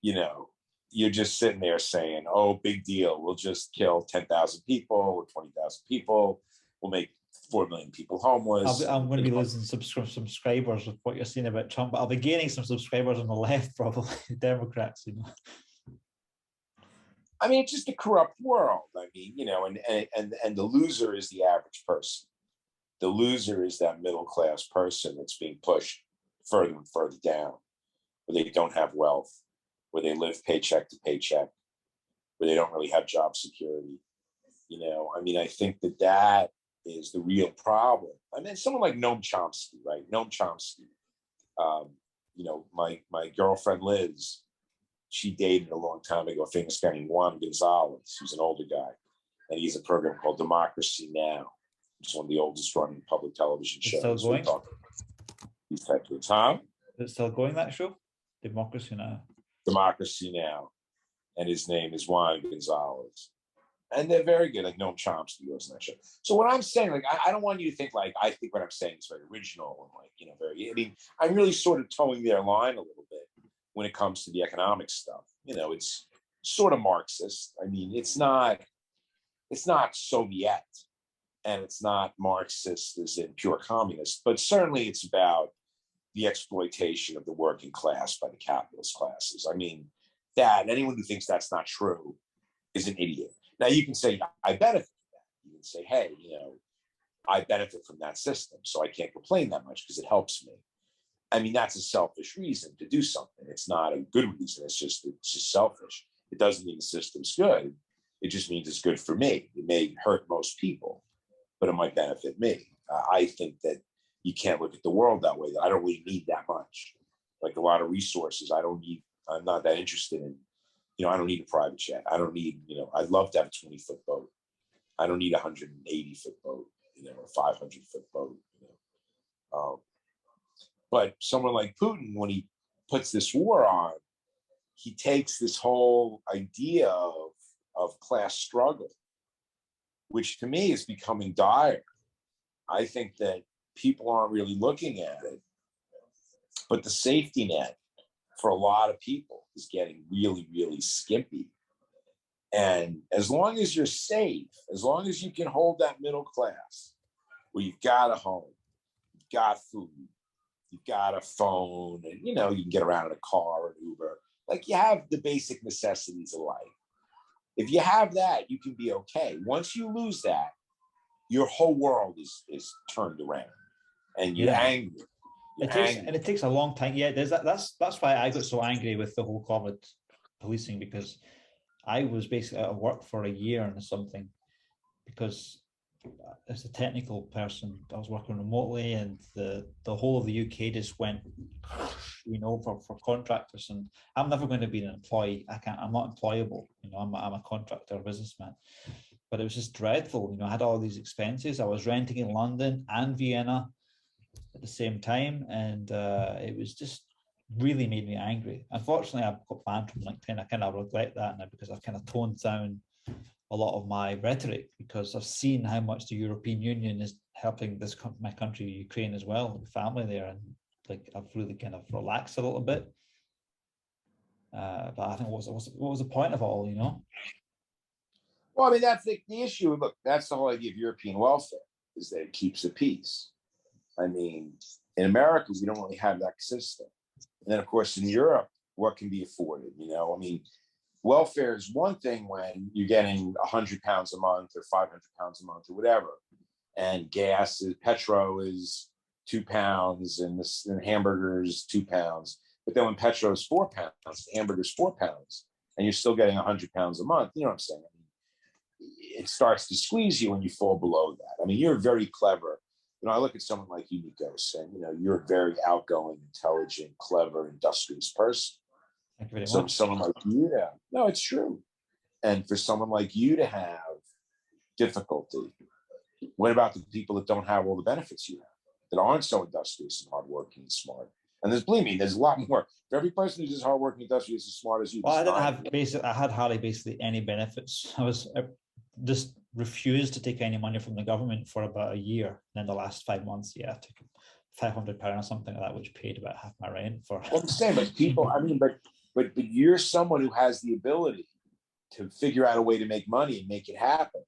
you're just sitting there saying, oh, big deal. We'll just kill 10,000 people or 20,000 people. We'll make 4 million people homeless. I'm going to be losing subscribers with what you're saying about Trump, but I'll be gaining some subscribers on the left, probably, Democrats, I mean, it's just a corrupt world. I mean, and the loser is the average person. The loser is that middle-class person that's being pushed further and further down, where they don't have wealth, where they live paycheck to paycheck, where they don't really have job security. I mean, I think that is the real problem. I mean, someone like Noam Chomsky, right? Noam Chomsky, my girlfriend Liz, she dated a long time ago a famous guy named Juan Gonzalez, who's an older guy, and he's a program called Democracy Now!, which is one of the oldest running public television shows. It's still going? These types of time. Is it still going, that show? Democracy Now! Democracy Now!, and his name is Juan Gonzalez. And they're very good, like Noam Chomsky was in that show. So what I'm saying, I don't want you to think I think what I'm saying is very original and I'm really sort of towing their line a little bit when it comes to the economic stuff. It's sort of Marxist. I mean, it's not Soviet and it's not Marxist as in pure communist, but certainly it's about the exploitation of the working class by the capitalist classes. I mean, that anyone who thinks that's not true is an idiot. Now you can say, I benefit from that. You can say, hey, I benefit from that system, so I can't complain that much because it helps me. I mean, that's a selfish reason to do something. It's not a good reason. It's just selfish. It doesn't mean the system's good. It just means it's good for me. It may hurt most people, but it might benefit me. I think that you can't look at the world that way. That I don't really need that much. Like a lot of resources, I'm not that interested in. I don't need a private jet. I don't need, I'd love to have a 20-foot boat. I don't need a 180-foot boat, a 500-foot boat, But someone like Putin, when he puts this war on, he takes this whole idea of class struggle, which to me is becoming dire. I think that people aren't really looking at it, but the safety net for a lot of people is getting really, really skimpy. And as long as you're safe, as long as you can hold that middle class, where you've got a home, you've got food, you've got a phone, and you can get around in a car or an Uber, like you have the basic necessities of life. If you have that, you can be okay. Once you lose that, your whole world is turned around, and you're angry. It takes a long time. Yeah, that's why I got so angry with the whole COVID policing, because I was basically out of work for a year and something, because as a technical person, I was working remotely, and the whole of the UK just went, for contractors. And I'm never going to be an employee. I'm not employable. I'm a contractor, a businessman. But it was just dreadful. I had all these expenses. I was renting in London and Vienna at the same time, and it was just really made me angry. Unfortunately, I've got banned from LinkedIn. I kind of regret that now, because I've kind of toned down a lot of my rhetoric, because I've seen how much the European Union is helping my country, Ukraine, as well, the family there, and I've really kind of relaxed a little bit. But I think what was the point of it all, Well, I mean, that's the issue. Look, that's the whole idea of European welfare, is that it keeps the peace. I mean, in America, we don't really have that system. And then, of course, in Europe, what can be afforded? I mean, welfare is one thing when you're getting £100 a month or £500 a month or whatever, and petrol is £2, and hamburgers £2. But then when petrol is £4, hamburgers £4, and you're still getting £100 a month. You know what I'm saying? I mean, it starts to squeeze you when you fall below that. I mean, you're very clever. I look at someone like you, Nikos, and you're a very outgoing, intelligent, clever, industrious person. Thank you very So much. for someone like you no, it's true. And for someone like you to have difficulty, what about the people that don't have all the benefits you have, that aren't so industrious and hardworking and smart? And believe me, there's a lot more. For every person who's as hardworking, industrious, as smart as you. Well, I had hardly basically any benefits. I just refused to take any money from the government for about a year. And then the last 5 months, I took £500 or something like that, which paid about half my rent for. Well, I'm saying, but people, I mean, but you're someone who has the ability to figure out a way to make money and make it happen.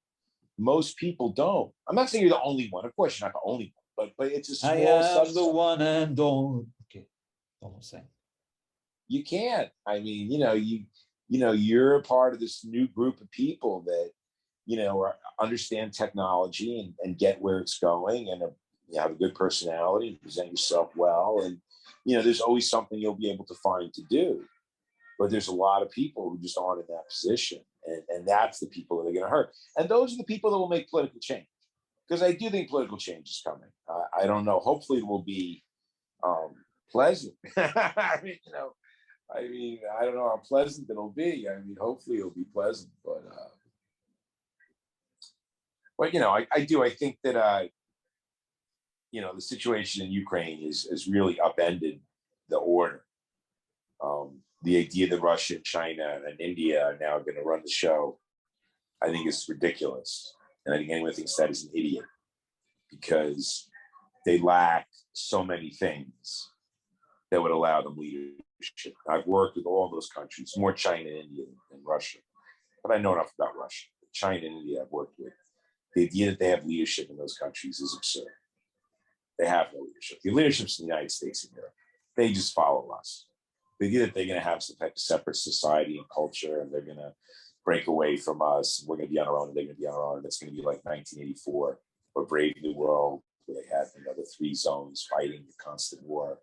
Most people don't. I'm not saying you're the only one. Of course, you're not the only one, but it's a small subset. I am the one and only. Okay, almost saying. You can't. I mean, you're a part of this new group of people that understand technology and get where it's going, and you have a good personality and present yourself well. And, there's always something you'll be able to find to do. But there's a lot of people who just aren't in that position. And that's the people that are going to hurt. And those are the people that will make political change. Because I do think political change is coming. I don't know. Hopefully it will be pleasant. I mean, I don't know how pleasant it'll be. I mean, hopefully it'll be pleasant. But I think that, the situation in Ukraine has really upended the order. The idea that Russia, China, and India are now going to run the show, I think is ridiculous. And I think anyone thinks that is an idiot, because they lack so many things that would allow them leadership. I've worked with all those countries, more China and India than Russia, but I know enough about Russia. China and India I've worked with. The idea that they have leadership in those countries is absurd. They have no leadership. The leadership's in the United States and Europe. They just follow us. The idea that they're going to have some type of separate society and culture, and they're going to break away from us, and we're going to be on our own, and they're going to be on our own, and it's going to be like 1984 or Brave New World, where they had the 3 zones fighting the constant war.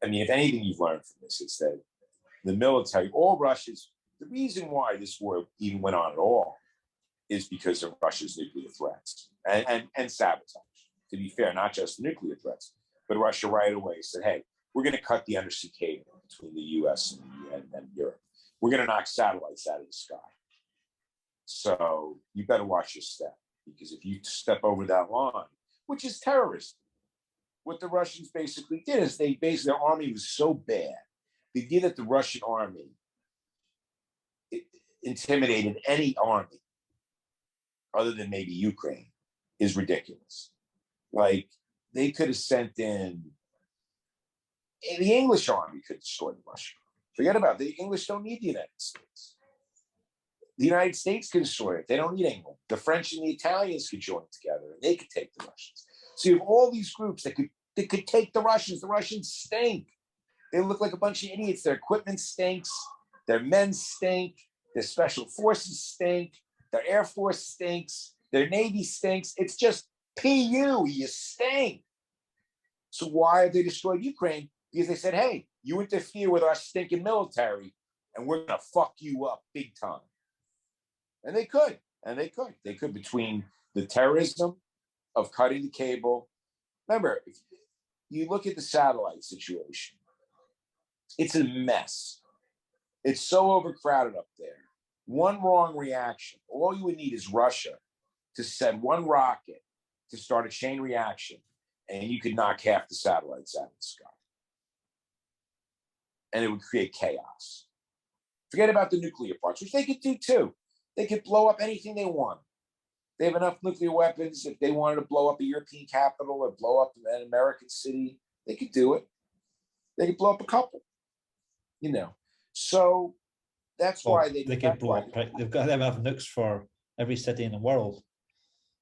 I mean, if anything you've learned from this, it's that the military, the reason why this war even went on at all is because of Russia's nuclear threats and sabotage. To be fair, not just the nuclear threats, but Russia right away said, hey, we're going to cut the undersea cable between the US and Europe. We're going to knock satellites out of the sky. So you better watch your step, because if you step over that line, which is terrorism, what the Russians basically did is their army was so bad. The idea that the Russian army intimidated any army other than maybe Ukraine is ridiculous. Like, they could have sent in the English army could destroy the Russian. Forget about it. The English don't need the United States. The United States could destroy it. They don't need England. The French and the Italians could join together and they could take the Russians. So you have all these groups that could take the Russians. The Russians stink. They look like a bunch of idiots. Their equipment stinks. Their men stink. Their special forces stink. Their Air Force stinks. Their Navy stinks. It's just PU. You stink. So why have they destroyed Ukraine? Because they said, hey, you interfere with our stinking military and we're going to fuck you up big time. And they could. They could between the terrorism of cutting the cable. Remember, if you look at the satellite situation, it's a mess. It's so overcrowded up there. One wrong reaction, all you would need is Russia to send one rocket to start a chain reaction, and you could knock half the satellites out of the sky. And it would create chaos. Forget about the nuclear parts, which they could do too. They could blow up anything they want. They have enough nuclear weapons. If they wanted to blow up a European capital or blow up an American city, they could do it. They could blow up a couple, you know. So that's why they could blow up. They've got enough nukes for every city in the world.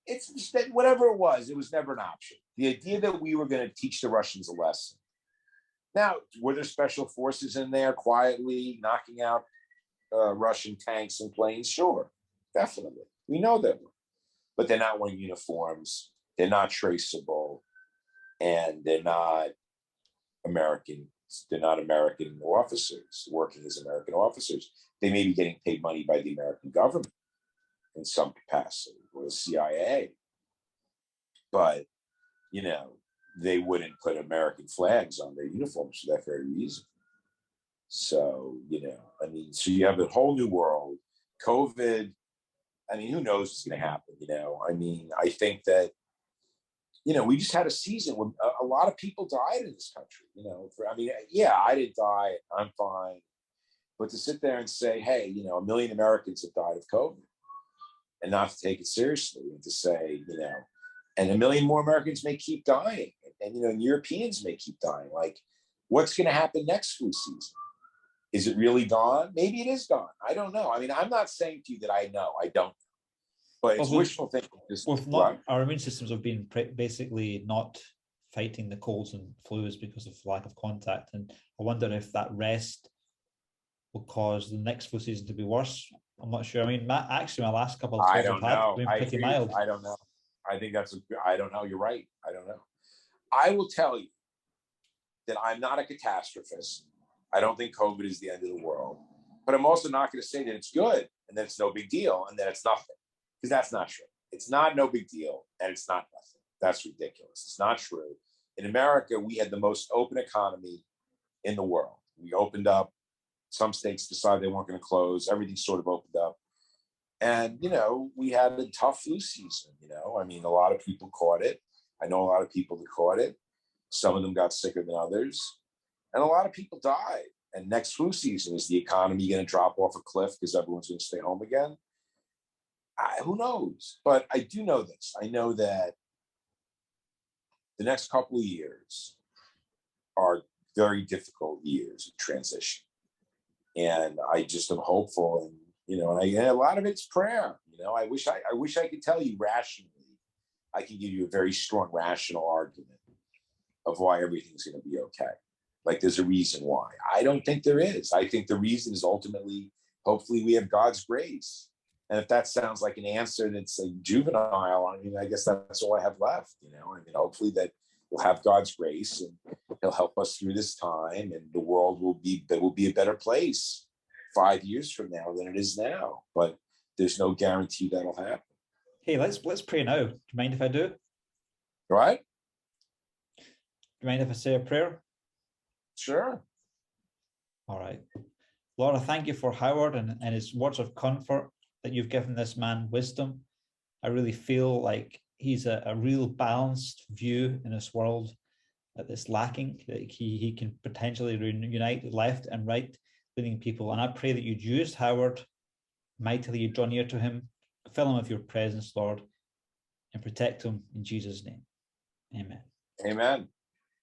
It's just that whatever it was never an option. The idea that we were going to teach the Russians a lesson. Now, were there special forces in there quietly knocking out Russian tanks and planes? Sure, definitely. We know that. But they're not wearing uniforms. They're not traceable. And they're not American. They're not American officers working as American officers. They may be getting paid money by the American government in some capacity, or the CIA. But, you know, they wouldn't put American flags on their uniforms for that very reason. So, you know, I mean, so you have a whole new world. COVID, I mean, who knows what's going to happen, you know? I mean, I think that, you know, we just had a season when a lot of people died in this country, you know? Yeah, I didn't die. I'm fine. But to sit there and say, hey, you know, 1 million Americans have died of COVID and not to take it seriously and to say, you know, and 1 million more Americans may keep dying and you know, and Europeans may keep dying. Like, what's going to happen next flu season? Is it really gone? Maybe it is gone. I don't know. I mean, I'm not saying to you that I know. I don't. But it's wishful thinking. Our immune systems have been basically not fighting the colds and flus because of lack of contact. And I wonder if that rest will cause the next flu season to be worse. I'm not sure. I mean, actually, my last couple of times have been pretty mild. I don't know. I think I don't know. You're right. I don't know. I will tell you that I'm not a catastrophist. I don't think COVID is the end of the world. But I'm also not going to say that it's good and that it's no big deal and that it's nothing. Because that's not true. It's not no big deal and it's not nothing. That's ridiculous. It's not true. In America, we had the most open economy in the world. We opened up. Some states decided they weren't going to close. Everything sort of opened up. And, you know, we had a tough flu season, you know. I mean, a lot of people caught it. I know a lot of people that caught it. Some of them got sicker than others. And a lot of people died. And next flu season, is the economy going to drop off a cliff because everyone's going to stay home again? Who knows? But I do know this. I know that the next couple of years are very difficult years of transition. And I just am hopeful. And, you know, and a lot of it's prayer. You know, I wish I could tell you rationally. I can give you a very strong rational argument of why everything's going to be okay. Like, there's a reason why. I don't think there is. I think the reason is ultimately, hopefully, we have God's grace. And if that sounds like an answer that's like juvenile, I mean, I guess that's all I have left. You know, I mean, hopefully that we'll have God's grace and He'll help us through this time, and the world will be a better place 5 years from now than it is now. But there's no guarantee that'll happen. Hey, let's pray now. Do you mind if I do? All right. Do you mind if I say a prayer? Sure. All right. Lord, I thank you for Howard and his words of comfort, that you've given this man wisdom. I really feel like he's a real balanced view in this world that's lacking, that he can potentially reunite left and right leading people. And I pray that you'd use Howard mightily you draw near to him. Fill him with your presence, Lord, and protect him in Jesus' name. Amen. Amen.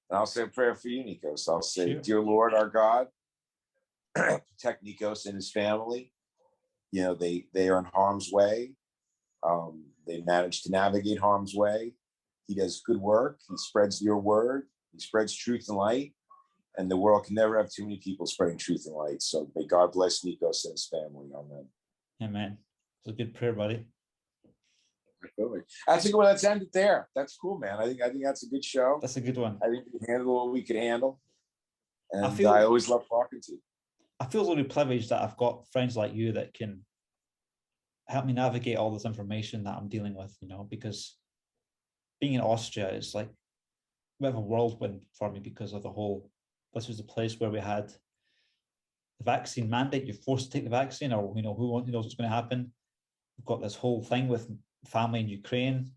And I'll say a prayer for you, Nikos. I'll say, Sure. Dear Lord, our God, protect Nikos and his family. You know, they are in harm's way. They managed to navigate harm's way. He does good work. He spreads your word. He spreads truth and light. And the world can never have too many people spreading truth and light. So may God bless Nikos and his family. Amen. Amen. It's a good prayer, buddy. I think, well, let's end it there. That's cool, man. I think that's a good show. That's a good one. I think we handled what we could handle. And I always love talking to you. I feel really privileged that I've got friends like you that can help me navigate all this information that I'm dealing with, you know, because being in Austria is like a bit of a whirlwind for me because of the whole, this was the place where we had the vaccine mandate. You're forced to take the vaccine, or, you know, who knows what's going to happen. We've got this whole thing with family in Ukraine,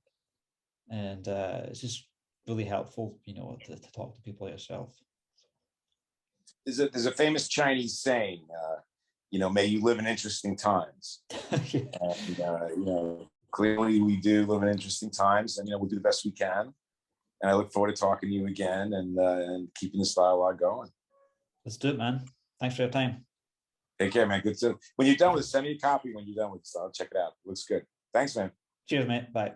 and it's just really helpful, you know, to talk to people like yourself. There's a famous Chinese saying, you know, may you live in interesting times. Yeah. And, you know, clearly we do live in interesting times, and, you know, we'll do the best we can. And I look forward to talking to you again and keeping this dialogue going. Let's do it, man. Thanks for your time. Take care, man. Good to, when you're done with it, send me a copy when you're done with it. So I'll check it out. Looks good. Thanks, man. Cheers, mate. Bye.